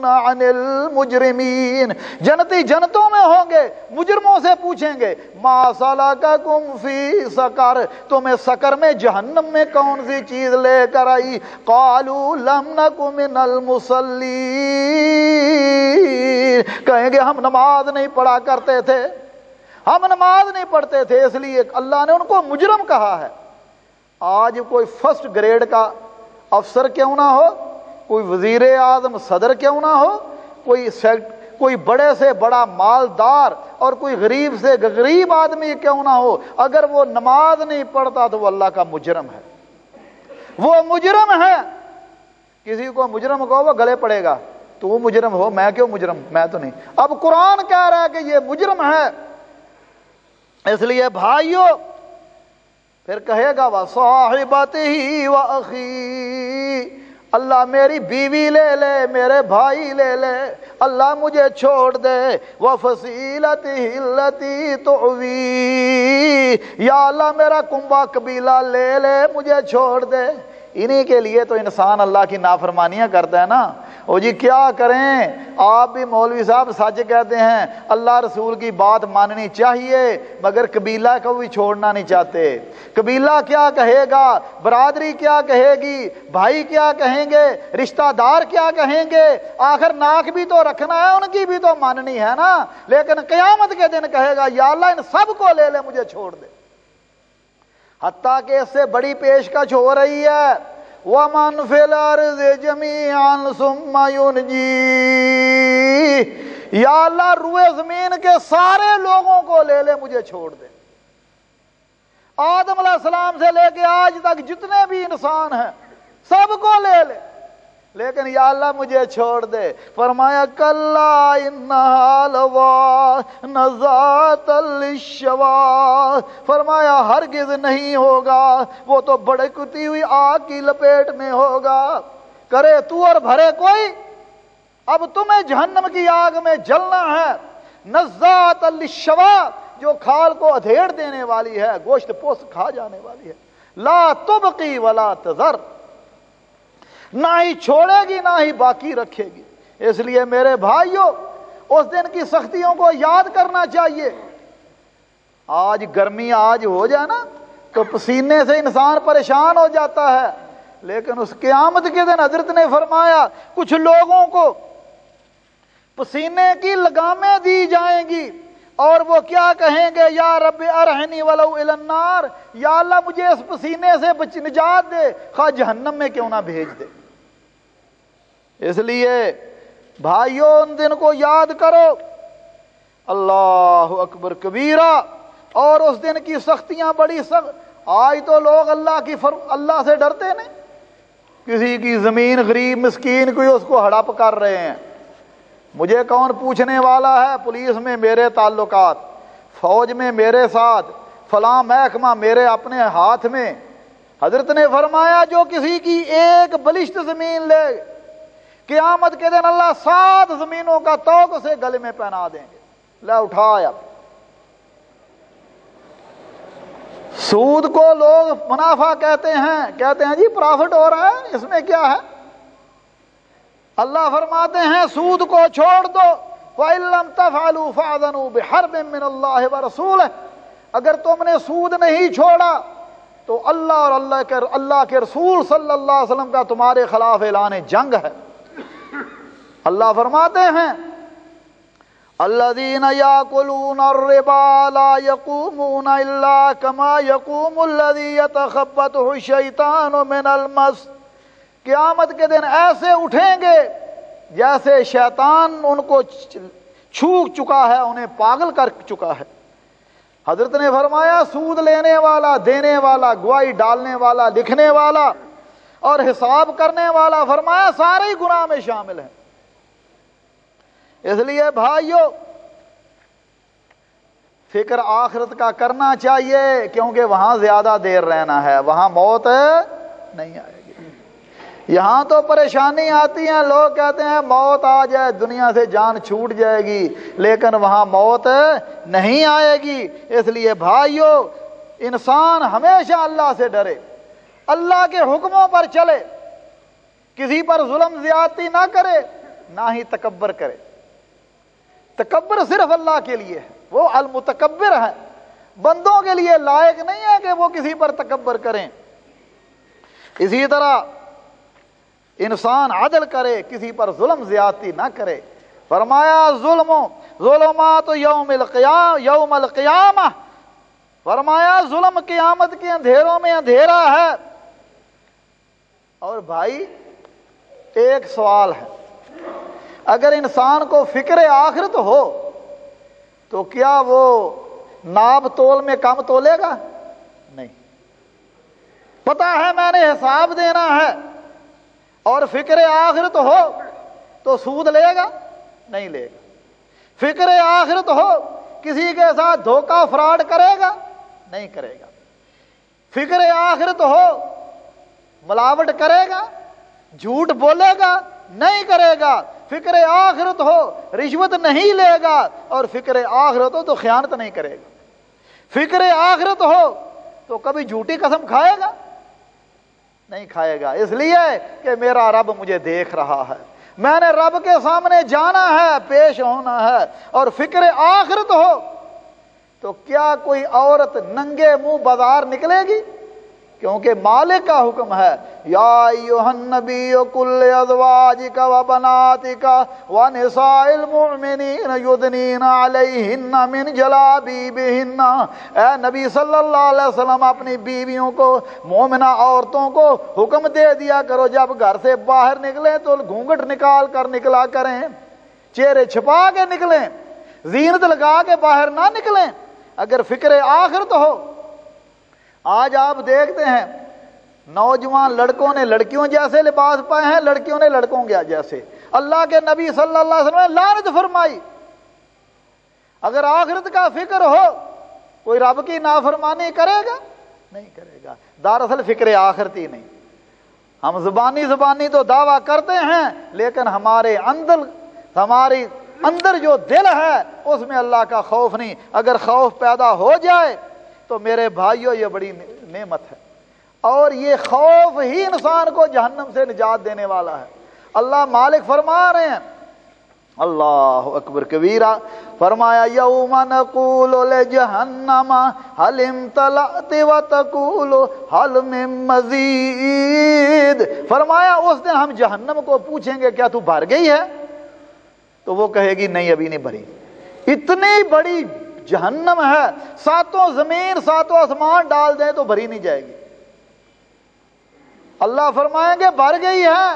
عن المجرمین. جنتی جنتوں میں ہوں گے، مجرموں سے پوچھیں گے ما سلککم فی سقر، تمہیں سقر میں جہنم میں کون سی چیز لے کر آئی؟ قالوا لم نک من المصلین، کہیں گے ہم نماز نہیں پڑھا کرتے تھے، ہم نماز نہیں پڑھتے تھے، اس لیے اللہ نے ان کو مجرم کہا ہے. آج کوئی فرسٹ گریڈ کا افسر کیوں نہ ہو، کوئی وزیر اعظم صدر کیوں نہ ہو، کوئی بڑے سے بڑا مالدار اور کوئی غریب سے غریب آدمی کیوں نہ ہو، اگر وہ نماز نہیں پڑھتا تو وہ اللہ کا مجرم ہے، وہ مجرم ہے. کسی کو مجرم کہو وہ گلے پڑے گا، تو مجرم ہو، میں کیوں مجرم، میں تو نہیں. اب قرآن کہہ رہا ہے کہ یہ مجرم ہے. اس لیے بھائیو پھر کہے گا وصاحبتہ وأخی، اللہ میری بیوی لے لے، میرے بھائی لے لے، اللہ مجھے چھوڑ دے. وفصیلتہ التی تؤوی، یا اللہ میرا کنبہ قبیلہ لے لے، مجھے چھوڑ دے. انہی کے لیے تو انسان اللہ کی نافرمانیاں کرتا ہے نا. او جی کیا کریں، آپ بھی مولوی صاحب سچ کہتے ہیں، اللہ رسول کی بات ماننی چاہیے مگر قبیلہ کو بھی چھوڑنا نہیں چاہتے۔ قبیلہ کیا کہے گا، برادری کیا کہے گی، بھائی کیا کہیں گے، رشتہ دار کیا کہیں گے، آخر ناک بھی تو رکھنا ہے، ان کی بھی تو ماننی ہے نا۔ لیکن قیامت کے دن کہے گا یا اللہ ان سب کو لے لے، مجھے چھوڑ دے۔ حتیٰ کہ اس سے بڑی پیشکش ہو رہی ہے، وَمَنْ فِي الْأَرْضِ جَمِيعًا ثُمَّ يُنْجِيهِ، یا اللہ روئے زمین کے سارے لوگوں کو لے لے، مجھے چھوڑ دے۔ آدم علیہ السلام سے لے کے آج تک جتنے بھی انسان ہیں سب کو لے لے، لیکن یا اللہ مجھے چھوڑ دے۔ فرمایا کلا انہا لظیٰ نزاعۃ للشویٰ، فرمایا ہرگز نہیں ہوگا، وہ تو بھڑکتی ہوئی آگ کی لپیٹ میں ہوگا۔ کرے تو اور بھرے کوئی، اب تمہیں جہنم کی آگ میں جلنا ہے۔ نزاعۃ للشویٰ، جو کھال کو ادھیڑ دینے والی ہے، گوشت پوست کھا جانے والی ہے۔ لا تبقی ولا تذر، نہ ہی چھوڑے گی نہ ہی باقی رکھے گی۔ اس لیے میرے بھائیوں اس دن کی سختیوں کو یاد کرنا چاہیے۔ آج گرمی آج ہو جائے نا تو پسینے سے انسان پریشان ہو جاتا ہے، لیکن اس قیامت کے دن حضرت نے فرمایا کچھ لوگوں کو پسینے کی لگامیں دی جائیں گی اور وہ کیا کہیں گے، یا رب ارحنی ولو الی النار، یا اللہ مجھے اس پسینے سے نجات دے، خواہ جہنم میں کیوں نہ بھیج دے۔ اس لیے بھائیوں ان دن کو یاد کرو، اللہ اکبر کبیرہ۔ اور اس دن کی سختیاں بڑی سخت۔ آج تو لوگ اللہ سے ڈرتے نہیں، کسی کی زمین غریب مسکین کوئی اس کو ہڑپ کر رہے ہیں، مجھے کون پوچھنے والا ہے، پولیس میں میرے تعلقات، فوج میں میرے ساتھ، فلاں محکمہ میرے اپنے ہاتھ میں۔ حضرت نے فرمایا جو کسی کی ایک بلشت زمین لے، قیامت کے دن اللہ 7 زمینوں کا توق سے گلے میں پہنا دیں گے۔ لے اٹھایا۔ سود کو لوگ منافع کہتے ہیں جی پرافٹ ہو رہا ہے، اس میں کیا ہے؟ اللہ فرماتے ہیں سود کو چھوڑ دو، وَإِن لَّمْ تَفْعَلُوا فَأْذَنُوا بِحَرْبٍ مِّنَ اللَّهِ وَرَسُولِهِ، اگر تم نے سود نہیں چھوڑا تو اللہ اور اللہ کے رسول صلی اللہ علیہ وسلم کا تمہارے خلاف اعلان جنگ ہے۔ اللہ فرماتے ہیں الذین یاکلون الربا لا یقومون الا کما یقوم الذی یتخبطہ الشیطان من المس، قیامت کے دن ایسے اٹھیں گے جیسے شیطان ان کو چھو چکا ہے، انہیں پاگل کر چکا ہے۔ حضرت نے فرمایا سود لینے والا، دینے والا، گواہی ڈالنے والا، لکھنے والا اور حساب کرنے والا، فرمایا سارے ہی گناہ میں شامل ہیں۔ اس لیے بھائیو فکر آخرت کا کرنا چاہیے، کیونکہ وہاں زیادہ دیر رہنا ہے، وہاں موت نہیں آئے گی۔ یہاں تو پریشانی آتی ہے، لوگ کہتے ہیں موت آ جائے دنیا سے جان چھوٹ جائے گی، لیکن وہاں موت نہیں آئے گی۔ اس لیے بھائیو انسان ہمیشہ اللہ سے ڈرے، اللہ کے حکموں پر چلے، کسی پر ظلم زیادتی نہ کرے، نہ ہی تکبر کرے۔ تکبر صرف اللہ کے لیے ہے، وہ المتکبر ہے، بندوں کے لیے لائق نہیں ہے کہ وہ کسی پر تکبر کریں۔ اسی طرح انسان عدل کرے، کسی پر ظلم زیادتی نہ کرے۔ فرمایا ظلمات یوم القیامہ، فرمایا ظلم قیامت کے اندھیروں میں اندھیرا ہے۔ اور بھائی ایک سوال ہے، اگر انسان کو فکر آخرت ہو تو کیا وہ ناب تول میں کم تولے گا؟ نہیں۔ پتہ ہے میں نے حساب دینا ہے اور فکر آخرت ہو تو سود لے گا؟ نہیں لے گا۔ فکر آخرت ہو کسی کے ساتھ دھوکہ فراڈ کرے گا؟ نہیں کرے گا۔ فکر آخرت ہو ملاوٹ کرے گا، جھوٹ بولے گا؟ نہیں کرے گا۔ فکر آخرت ہو رشوت نہیں لے گا، اور فکر آخرت ہو تو خیانت نہیں کرے گا۔ فکر آخرت ہو تو کبھی جھوٹی قسم کھائے گا؟ نہیں کھائے گا، اس لیے کہ میرا رب مجھے دیکھ رہا ہے، میں نے رب کے سامنے جانا ہے، پیش ہونا ہے، اور فکر آخرت ہو تو کیا کوئی عورت ننگے منہ بازار نکلے گی؟ کیونکہ مالک کا حکم ہے، یا ایھا النبی قل لازواجک وبناتک ونساء المؤمنین یدنین علیہن من جلابیبہن، اے نبی صلی اللہ علیہ وسلم اپنی بیویوں کو، مومنہ عورتوں کو حکم دے دیا کرو جب گھر سے باہر نکلیں تو گھونگھٹ نکال کر نکلا کریں، چہرے چھپا کے نکلیں، زینت لگا کے باہر نہ نکلیں اگر فکر آخرت ہو۔ آج آپ دیکھتے ہیں نوجوان لڑکوں نے لڑکیوں جیسے لباس پائے ہیں، لڑکیوں نے لڑکوں جیسے۔ اللہ کے نبی صلی اللہ علیہ وسلم نے لعنت فرمائی۔ اگر آخرت کا فکر ہو کوئی رب کی نافرمانی کرے گا؟ نہیں کرے گا۔ دراصل فکر آخرتی نہیں، ہم زبانی تو دعویٰ کرتے ہیں لیکن ہمارے اندر جو دل ہے اس میں اللہ کا خوف نہیں۔ اگر خوف پیدا ہو جائے تو میرے بھائیوں یہ بڑی نعمت ہے، اور یہ خوف ہی انسان کو جہنم سے نجات دینے والا ہے۔ اللہ مالک فرما رہے ہیں، اللہ اکبر کبیرہ، فرمایا یوم نقول لجہنم هل امتلأت وتقول هل من مزید، فرمایا اس دن ہم جہنم کو پوچھیں گے کیا تو بھر گئی ہے؟ تو وہ کہے گی نہیں ابھی نہیں بھری۔ اتنی بڑی جہنم ہے، ساتوں زمین ساتوں آسمان ڈال دیں تو بھری نہیں جائے گی۔ اللہ فرمائیں گے بھر گئی ہے،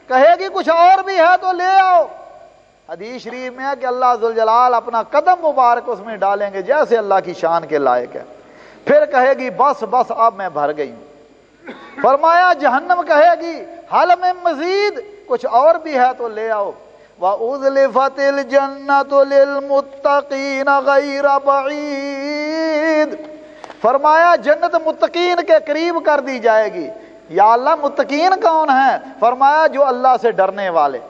کہے گی کچھ اور بھی ہے تو لے آؤ۔ حدیث شریف میں ہے کہ اللہ ذوالجلال اپنا قدم مبارک اس میں ڈالیں گے جیسے اللہ کی شان کے لائق ہے، پھر کہے گی بس بس اب میں بھر گئی ہوں۔ فرمایا جہنم کہے گی حل میں مزید، کچھ اور بھی ہے تو لے آؤ۔ وَأُزْلِفَتِ الْجَنَّةُ لِلْمُتَّقِينَ غَيْرَ بَعِيدٍ، فرمایا جنت متقین کے قریب کر دی جائے گی۔ یا اللہ متقین کون ہیں؟ فرمایا جو اللہ سے ڈرنے والے،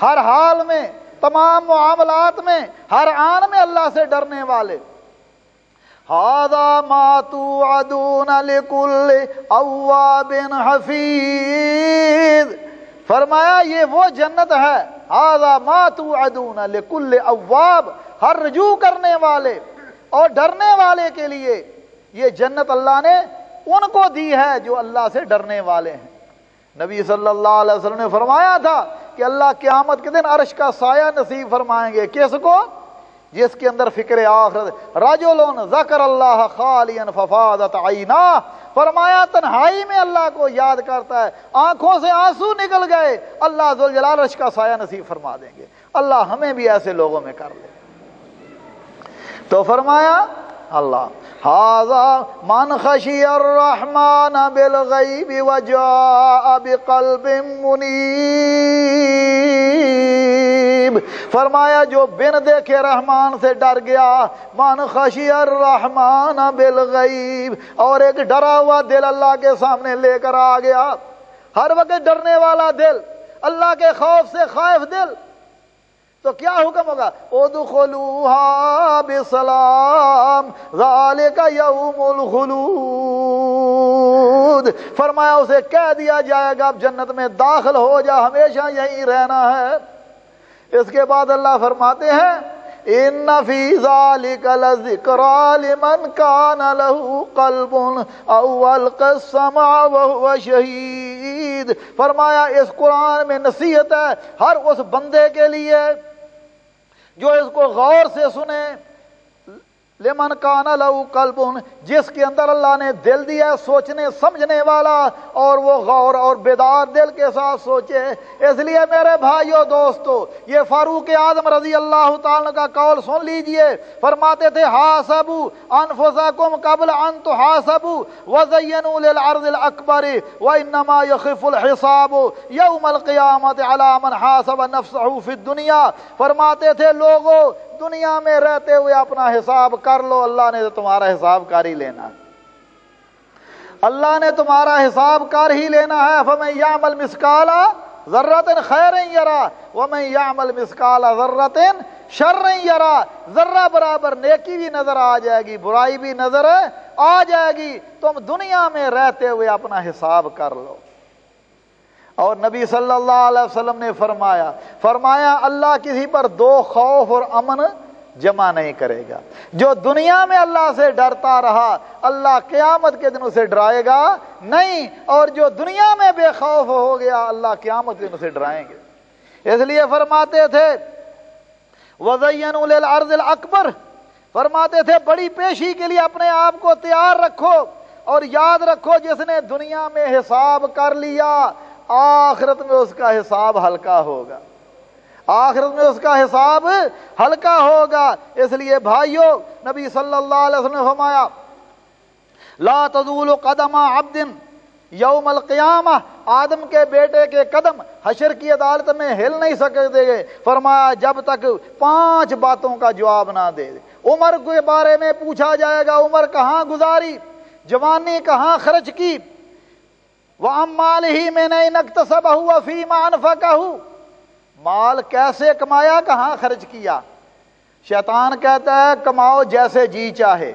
ہر حال میں، تمام معاملات میں، ہر آن میں اللہ سے ڈرنے والے۔ هَذَا مَا تُوعَدُونَ لِكُلِّ أَوَّابٍ حَفِيظٍ، فرمایا یہ وہ جنت ہے، هَذَا مَا تُوعَدُونَ لِكُلِّ أَوَّابٍ، ہر رجوع کرنے والے اور ڈرنے والے کے لیے یہ جنت اللہ نے ان کو دی ہے جو اللہ سے ڈرنے والے ہیں۔ نبی صلی اللہ علیہ وسلم نے فرمایا تھا کہ اللہ قیامت کے دن عرش کا سایہ نصیب فرمائیں گے، کس کو؟ جس کے اندر فکر آخرت، رجل ذکر اللہ خالیا ففاضت عیناہ، فرمایا تنہائی میں اللہ کو یاد کرتا ہے، آنکھوں سے آنسو نکل گئے، اللہ ذوالجلال عرش کا سایہ نصیب فرما دیں گے۔ اللہ ہمیں بھی ایسے لوگوں میں کر لے۔ تو فرمایا اللہ ھذا من خشی الرحمن بالغیب وجاء بقلب منیب، فرمایا جو بن دیکھے رحمان سے ڈر گیا، من خشی الرحمن بالغیب، اور ایک ڈرا ہوا دل اللہ کے سامنے لے کر آ گیا، ہر وقت ڈرنے والا دل، اللہ کے خوف سے خائف دل، تو کیا حکم ہوگا؟ ادخلوها بسلام ذالک یوم الخلود، فرمایا اسے کہہ دیا جائے گا اب جنت میں داخل ہو جا، ہمیشہ یہیں رہنا ہے۔ اس کے بعد اللہ فرماتے ہیں ان فی ذالک لذکریٰ لمن کان لہ قلب او القی السمع وہو شہید، فرمایا اس قرآن میں نصیحت ہے ہر اس بندے کے لیے جو اس کو غور سے سنے، لمن کان لہ قلب، جس کے اندر اللہ نے دل دیا سوچنے سمجھنے والا، اور وہ غور اور بیدار دل کے ساتھ سوچے۔ اس لیے میرے بھائیو دوستو، یہ فاروق اعظم رضی اللہ تعالیٰ کا قول سن لیجئے، فرماتے تھے حاسبوا انفسکم قبل ان تحاسبوا وزینوا للعرض الاکبر وانما یخف الحساب یوم القیامت علی من حاسب نفسه فی الدنیا، فرماتے تھے لوگو دنیا میں رہتے ہوئے اپنا حساب کر لو، اللہ نے تو تمہارا حساب کر ہی لینا ہے، اللہ نے تمہارا حساب کر ہی لینا ہے۔ فَمَن يَعْمَلْ مِثْقَالَ ذَرَّةٍ خَيْرًا يَرَهُ وَمَن يَعْمَلْ مِثْقَالَ ذَرَّةٍ شَرًّا يَرَهُ، ذرہ برابر نیکی بھی نظر آ جائے گی، برائی بھی نظر آ جائے گی، تم دنیا میں رہتے ہوئے اپنا حساب کر لو۔ اور نبی صلی اللہ علیہ وسلم نے فرمایا اللہ کسی پر دو خوف اور امن جمع نہیں کرے گا. جو دنیا میں اللہ سے ڈرتا رہا اللہ قیامت کے دن اسے ڈرائے گا نہیں، اور جو دنیا میں بے خوف ہو گیا اللہ قیامت کے دن اسے ڈرائیں گے. اس لیے فرماتے تھے وَزَيَّنُوا لِلْعَرْضِ الْأَكْبَرِ، فرماتے تھے بڑی پیشی کے لیے اپنے آپ کو تیار رکھو، اور یاد رکھو جس نے دنیا میں حساب کر لیا آخرت میں اس کا حساب ہلکا ہوگا، آخرت میں اس کا حساب ہلکا ہوگا. اس لیے بھائیو نبی صلی اللہ علیہ وسلم نے فرمایا لا تزول قدم عبد یوم القیامہ، آدم کے بیٹے کے قدم حشر کی عدالت میں ہل نہیں سکتے گے، فرمایا جب تک 5 باتوں کا جواب نہ دے. عمر کے بارے میں پوچھا جائے گا عمر کہاں گزاری، جوانی کہاں خرچ کی، وَعَمْ مَالِهِ مِنْ أَيْنَ اكْتَسَبَهُ وَفِيمَا أَنْفَقَهُ، مال کیسے کمایا کہاں خرچ کیا. شیطان کہتا ہے کماؤ جیسے جی چاہے،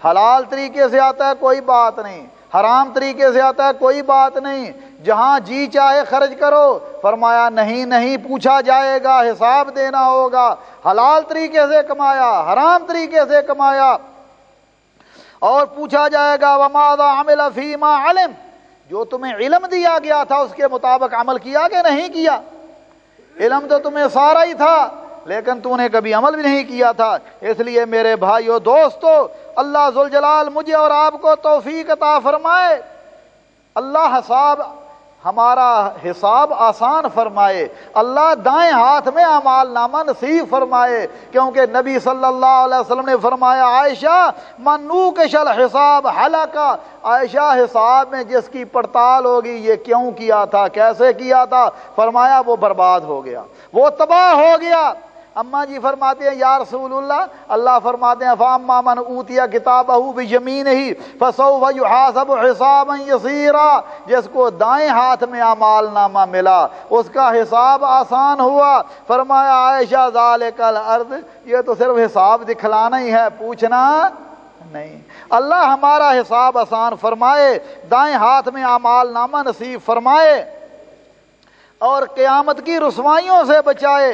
حلال طریقے سے آتا ہے کوئی بات نہیں، حرام طریقے سے آتا ہے کوئی بات نہیں، جہاں جی چاہے خرچ کرو. فرمایا نہیں پوچھا جائے گا، حساب دینا ہوگا. حلال طریقے سے کمایا حرام طریقے سے کمایا، اور پوچھا جائے گا وَمَاذَا عَمِلَ فِيمَا عَلِمَ، جو تمہیں علم دیا گیا تھا اس کے مطابق عمل کیا کہ نہیں کیا. علم تو تمہیں سارا ہی تھا لیکن تو نے کبھی عمل بھی نہیں کیا تھا. اس لیے میرے بھائیو دوستو اللہ ذوالجلال مجھے اور آپ کو توفیق عطا فرمائے، اللہ ہمارا حساب آسان فرمائے، اللہ دائیں ہاتھ میں اعمال نامہ نصیب فرمائے. کیونکہ نبی صلی اللہ علیہ وسلم نے فرمایا عائشہ من نوکش الحساب ہلاک، عائشہ حساب میں جس کی پڑتال ہوگی یہ کیوں کیا تھا کیسے کیا تھا، فرمایا وہ برباد ہو گیا، وہ تباہ ہو گیا. اماں جی فرماتے ہیں یا رسول اللہ فرماتے ہیں فَأَمَّا مَنْ أُوتِيَ كِتَابَهُ بِيَمِينِهِ فَسَوْفَ يُحَاسَبُ حِسَابًا يَسِيرًا، جس کو دائیں ہاتھ میں اعمال نامہ ملا اس کا حساب آسان ہوا. فرمایا عائشہ ذَلِكَ الْأَرْض، یہ تو صرف حساب دکھلانا ہی ہے، پوچھنا نہیں. اللہ ہمارا حساب آسان فرمائے، دائیں ہاتھ میں اعمال نامہ نصیب فرمائے، اور قیامت کی رسوائیوں سے بچائے.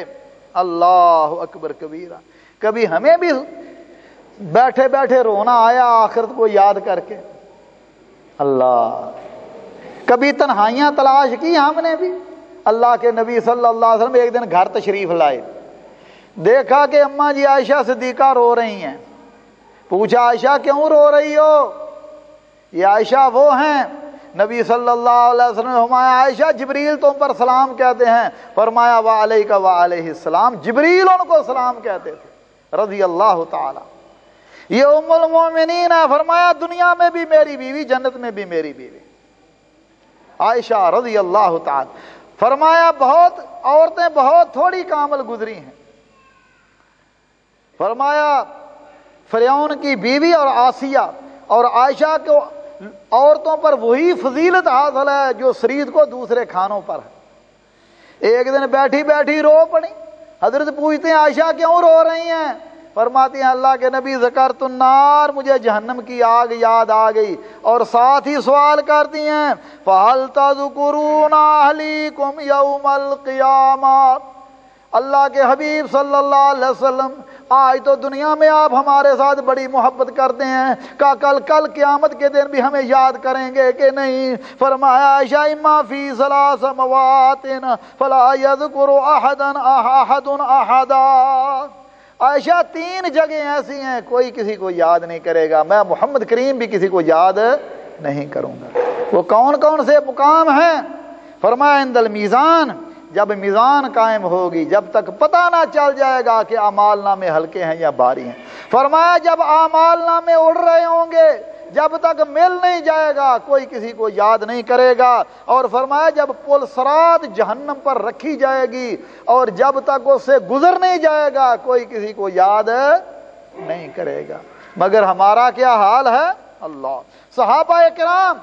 اللہ اکبر کبیرہ. کبھی ہمیں بھی بیٹھے بیٹھے رونا آیا آخرت کو یاد کر کے؟ اللہ، کبھی تنہائیاں تلاش کی ہم نے بھی؟ اللہ کے نبی صلی اللہ علیہ وسلم ایک دن گھر تشریف لائے، دیکھا کہ اماں جی عائشہ صدیقہ رو رہی ہیں. پوچھا عائشہ کیوں رو رہی ہو؟ یہ عائشہ وہ ہیں نبی صلی اللہ علیہ وسلم نے فرمایا عائشہ جبریل تم پر سلام کہتے ہیں. فرمایا وعلیک وعلیہ السلام، جبریل ان کو سلام کہتے تھے رضی اللہ تعالی. یہ ام المومنین ہے، فرمایا دنیا میں بھی میری بیوی جنت میں بھی میری بیوی عائشہ رضی اللہ تعالی. فرمایا بہت عورتیں بہت تھوڑی کامل گزری ہیں. فرمایا فرعون کی بیوی اور آسیہ اور عائشہ کو عورتوں پر وہی فضیلت حاصل ہے جو سرید کو دوسرے کھانوں پر ہے. ایک دن بیٹھی بیٹھی رو پڑی. حضرت پوچھتے ہیں عائشہ کیوں رو رہی ہیں؟ فرماتی ہیں اللہ کے نبی ذکرت النار، مجھے جہنم کی آگ یاد آ گئی. اور ساتھ ہی سوال کرتی ہیں فَهَلْ تَذْكُرُونَ أَهْلِيكُمْ يَوْمَ الْقِيَامَةِ، اللہ کے حبیب صلی اللہ علیہ وسلم آج تو دنیا میں آپ ہمارے ساتھ بڑی محبت کرتے ہیں، کل قیامت کے دن بھی ہمیں یاد کریں گے کہ نہیں؟ فرمایا عائشہ اما فی ثلاث موات فلا یذکر احد احدا. عائشہ 3 جگہیں ایسی ہیں کوئی کسی کو یاد نہیں کرے گا، میں محمد کریم بھی کسی کو یاد نہیں کروں گا. وہ کون کون سے مقام ہیں؟ فرمایا عند المیزان، جب میزان قائم ہوگی، جب تک پتہ نہ چل جائے گا کہ اعمال نامے ہلکے ہیں یا بھاری ہیں. فرمایا جب اعمال نامے اڑ رہے ہوں گے، جب تک مل نہیں جائے گا کوئی کسی کو یاد نہیں کرے گا. اور فرمایا جب پل صراط جہنم پر رکھی جائے گی اور جب تک اس سے گزر نہیں جائے گا کوئی کسی کو یاد نہیں کرے گا. مگر ہمارا کیا حال ہے؟ اللہ، صحابہ کرام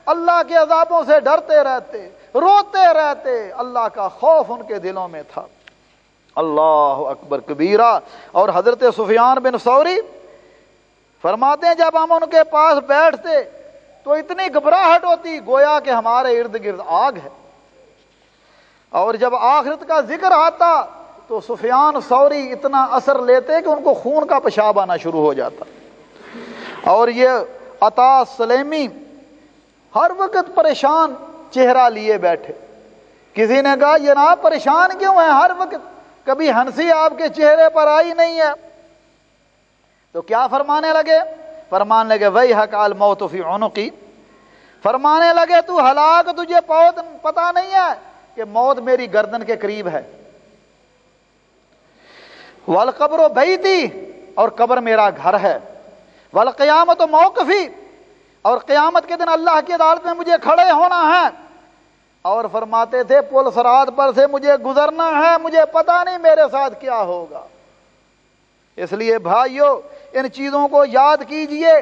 اللہ کے عذابوں سے ڈرتے رہتے، روتے رہتے، اللہ کا خوف ان کے دلوں میں تھا. اللہ اکبر کبیرہ. اور حضرت سفیان بن ثوری فرماتے ہیں جب ہم ان کے پاس بیٹھتے تو اتنی گھبراہٹ ہوتی گویا کہ ہمارے ارد گرد آگ ہے. اور جب آخرت کا ذکر آتا تو سفیان ثوری اتنا اثر لیتے کہ ان کو خون کا پیشاب آنا شروع ہو جاتا. اور یہ عطا سلیمی ہر وقت پریشان چہرہ لیے بیٹھے. کسی نے کہا جناب پریشان کیوں ہیں ہر وقت، کبھی ہنسی آپ کے چہرے پر آئی نہیں ہے. تو کیا فرمانے لگے؟ فرمانے لگے ویحک الموت فی عنقی، فرمانے لگے تو ہلاک، تجھے پتہ نہیں ہے کہ موت میری گردن کے قریب ہے. والقبر بیتی، اور قبر میرا گھر ہے. والقیامت موقفی، اور قیامت کے دن اللہ کی عدالت میں مجھے کھڑے ہونا ہے. اور فرماتے تھے پل صراط پر سے مجھے گزرنا ہے، مجھے پتہ نہیں میرے ساتھ کیا ہوگا. اس لیے بھائیو ان چیزوں کو یاد کیجئے.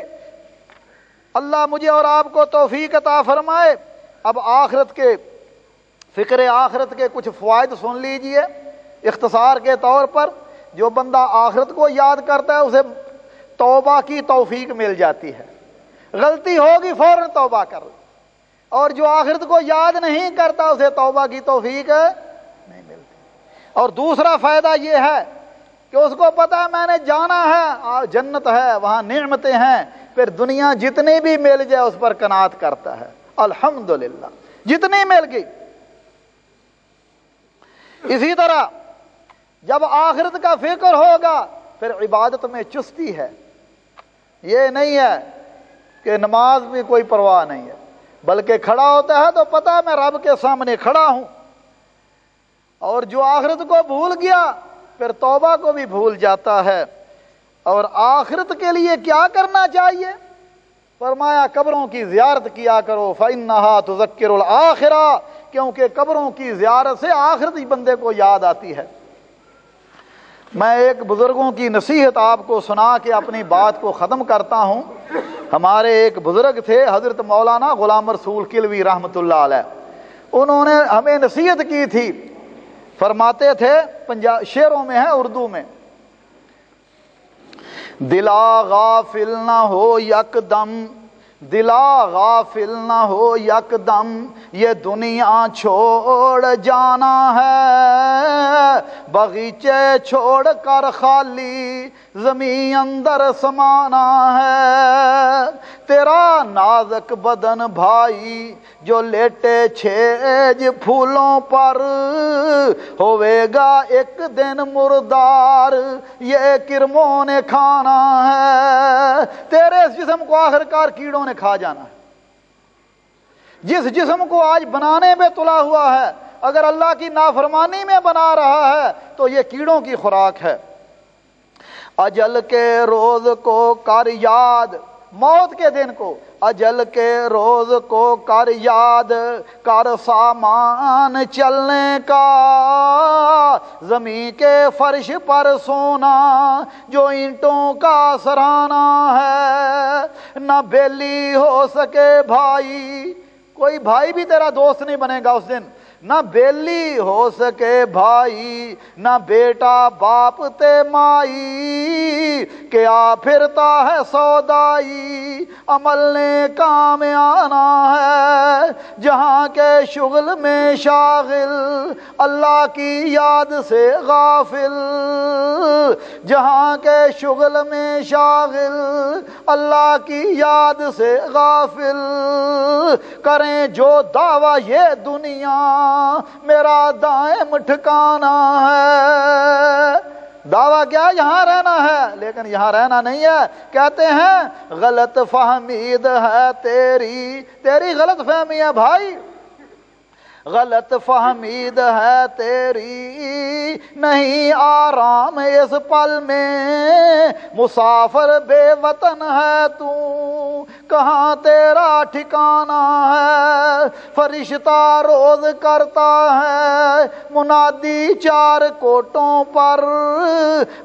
اللہ مجھے اور آپ کو توفیق عطا فرمائے. اب آخرت کے فکر آخرت کے کچھ فوائد سن لیجئے اختصار کے طور پر. جو بندہ آخرت کو یاد کرتا ہے اسے توبہ کی توفیق مل جاتی ہے. غلطی ہوگی فوراً توبہ کر لے. اور جو آخرت کو یاد نہیں کرتا اسے توبہ کی توفیق نہیں ملتی. اور دوسرا فائدہ یہ ہے کہ اس کو پتا ہے میں نے جانا ہے، جنت ہے، وہاں نعمتیں ہیں، پھر دنیا جتنی بھی مل جائے اس پر قناعت کرتا ہے. الحمدللہ جتنی مل گئی. اسی طرح جب آخرت کا فکر ہوگا پھر عبادت میں چستی ہے. یہ نہیں ہے کہ نماز میں کوئی پرواہ نہیں ہے، بلکہ کھڑا ہوتا ہے تو پتہ ہے میں رب کے سامنے کھڑا ہوں. اور جو آخرت کو بھول گیا پھر توبہ کو بھی بھول جاتا ہے. اور آخرت کے لیے کیا کرنا چاہیے؟ فرمایا قبروں کی زیارت کیا کرو، فإنها تذکر الآخرہ، کیونکہ قبروں کی زیارت سے آخرت ہی بندے کو یاد آتی ہے. میں ایک بزرگوں کی نصیحت آپ کو سنا کے اپنی بات کو ختم کرتا ہوں. ہمارے ایک بزرگ تھے حضرت مولانا غلام رسول کلوی رحمۃ اللہ علیہ. انہوں نے ہمیں نصیحت کی تھی. فرماتے تھے شعروں میں ہے اردو میں، دلا غافل نہ ہو یکدم، دلا غافل نہ ہو یکدم، یہ دنیا چھوڑ جانا ہے، باغیچے چھوڑ کر خالی زمین اندر سمانا ہے. تیرا نازک بدن بھائی جو لیٹے چھیج پھولوں پر، ہوئے گا ایک دن مردار، یہ کرموں نے کھانا ہے. تیرے اس جسم کو آخرکار کیڑوں نے کھا جانا ہے. جس جسم کو آج بنانے میں تلا ہوا ہے اگر اللہ کی نافرمانی میں بنا رہا ہے تو یہ کیڑوں کی خوراک ہے. اجل کے روز کو کر یاد، موت کے دن کو، اجل کے روز کو کر یاد، کر سامان چلنے کا، زمین کے فرش پر سونا جو اینٹوں کا سرانا ہے. نہ بیلی ہو سکے بھائی، کوئی بھائی بھی تیرا دوست نہیں بنے گا اس دن. نہ بیلی ہو سکے بھائی، نہ بیٹا باپ تے مائی، کیا پھرتا ہے سودائی، عمل نے کام آنا ہے. جہاں کے شغل میں شاغل، اللہ کی یاد سے غافل، جہاں کے شغل میں شاغل، اللہ کی یاد سے غافل. کریں جو دعویٰ یہ دنیا، میرا دائم ٹھکانا ہے. دعویٰ کیا؟ یہاں رہنا ہے، لیکن یہاں رہنا نہیں ہے. کہتے ہیں غلط فہمید ہے تیری، تیری غلط فہمی ہے بھائی، غلط فہمید ہے تیری، نہیں آرام اس پل میں، مسافر بے وطن ہے تو، کہاں تیرا ٹھکانہ ہے. فرشتہ روز کرتا ہے منادی چار کوٹوں پر،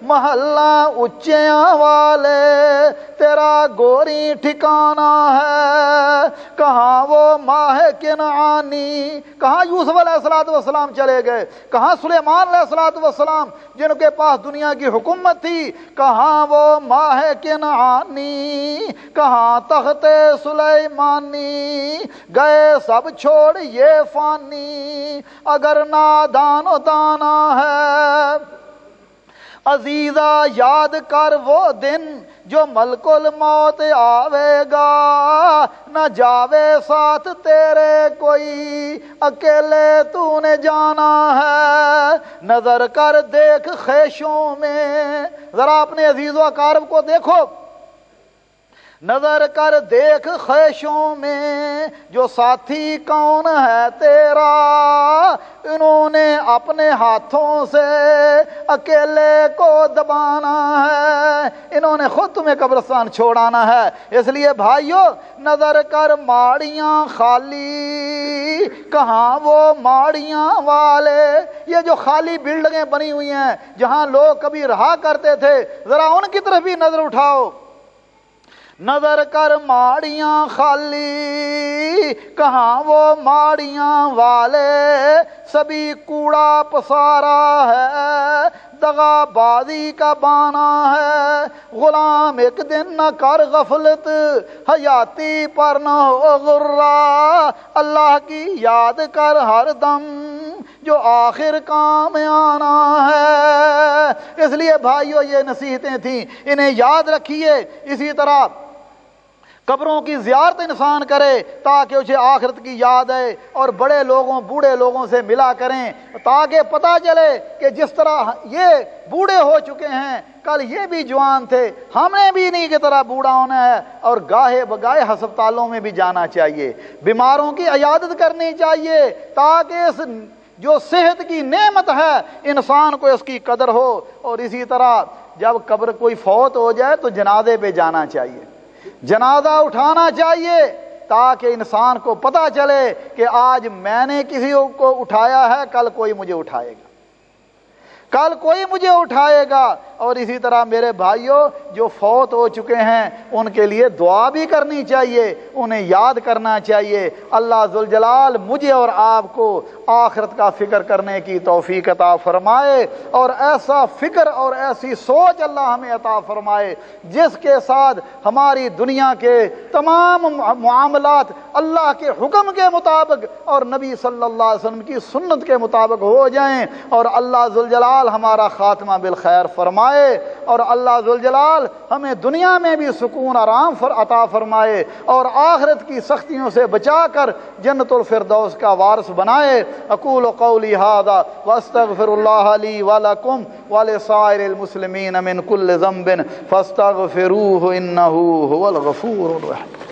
محلہ اچیاں والے تیرا گوری ٹھکانہ ہے. کہاں وہ ماہ کنعانی، کہاں کہاں یوسف علیہ السلام چلے گئے؟ کہاں سلیمان علیہ السلام جن کے پاس دنیا کی حکومت تھی؟ کہاں وہ ماہ کنعانی، کہاں تخت سلیمانی؟ گئے سب چھوڑ یہ فانی، اگر نادان و دانا ہے عزیزہ یاد کر وہ دن جو ملک الموت آوے گا، نہ جاوے ساتھ تیرے کوئی اکیلے تو نے جانا ہے۔ نظر کر دیکھ خیشوں میں، ذرا اپنے عزیز و اقارب کو دیکھو، نظر کر دیکھ خیشوں میں جو ساتھی کون ہے تیرا، انہوں نے اپنے ہاتھوں سے اکیلے کو دبانا ہے، انہوں نے خود تمہیں قبرستان چھوڑانا ہے۔ اس لیے بھائیو نظر کر ماڑیاں خالی، کہاں وہ ماڑیاں والے؟ یہ جو خالی بلڈنگیں بنی ہوئی ہیں جہاں لوگ کبھی رہا کرتے تھے، ذرا ان کی طرف بھی نظر اٹھاؤ۔ نظر کر ماڑیاں خالی، کہاں وہ ماڑیاں والے؟ سبھی کوڑا پسارا ہے، دغا بازی کا بانا ہے۔ غلام ایک دن نہ کر غفلت، حیاتی پر نہ ہو غرہ، اللہ کی یاد کر ہر دم جو آخر کام آنا ہے۔ اس لیے بھائیو یہ نصیحتیں تھیں، انہیں یاد رکھیے۔ اسی طرح قبروں کی زیارت انسان کرے تاکہ اسے آخرت کی یاد ہے، اور بڑے لوگوں بوڑھے لوگوں سے ملا کریں تاکہ پتہ چلے کہ جس طرح یہ بوڑھے ہو چکے ہیں کل یہ بھی جوان تھے، ہمیں بھی انہی کی طرح بوڑھا ہونا ہے، اور گاہے بگاہے ہسپتالوں میں بھی جانا چاہیے، بیماروں کی عیادت کرنی چاہیے تاکہ اس جو صحت کی نعمت ہے انسان کو اس کی قدر ہو۔ اور اسی طرح جب قبر کوئی فوت ہو جائے تو جنازے پہ جانا چاہیے، جنازہ اٹھانا چاہیے تاکہ انسان کو پتہ چلے کہ آج میں نے کسی کو اٹھایا ہے، کل کوئی مجھے اٹھائے گا، کل کوئی مجھے اٹھائے گا۔ اور اسی طرح میرے بھائیوں جو فوت ہو چکے ہیں ان کے لیے دعا بھی کرنی چاہیے، انہیں یاد کرنا چاہیے۔ اللہ ذوالجلال مجھے اور آپ کو آخرت کا فکر کرنے کی توفیق عطا فرمائے، اور ایسا فکر اور ایسی سوچ اللہ ہمیں عطا فرمائے جس کے ساتھ ہماری دنیا کے تمام معاملات اللہ کے حکم کے مطابق اور نبی صلی اللہ علیہ وسلم کی سنت کے مطابق ہو جائیں، اور اللہ ذوالجلال ہمارا خاتمہ بالخیر فرمائے، اور اللہ ذوالجلال ہمیں دنیا میں بھی سکون آرام عطا فرمائے، اور آخرت کی سختیوں سے بچا کر جنت الفردوس کا وارث بنائے۔ اقول قولی ھذا واستغفر اللہ لی ولکم ولسائر المسلمین من کل ذنب فاستغفروہ انہ ھو الغفور الرحیم۔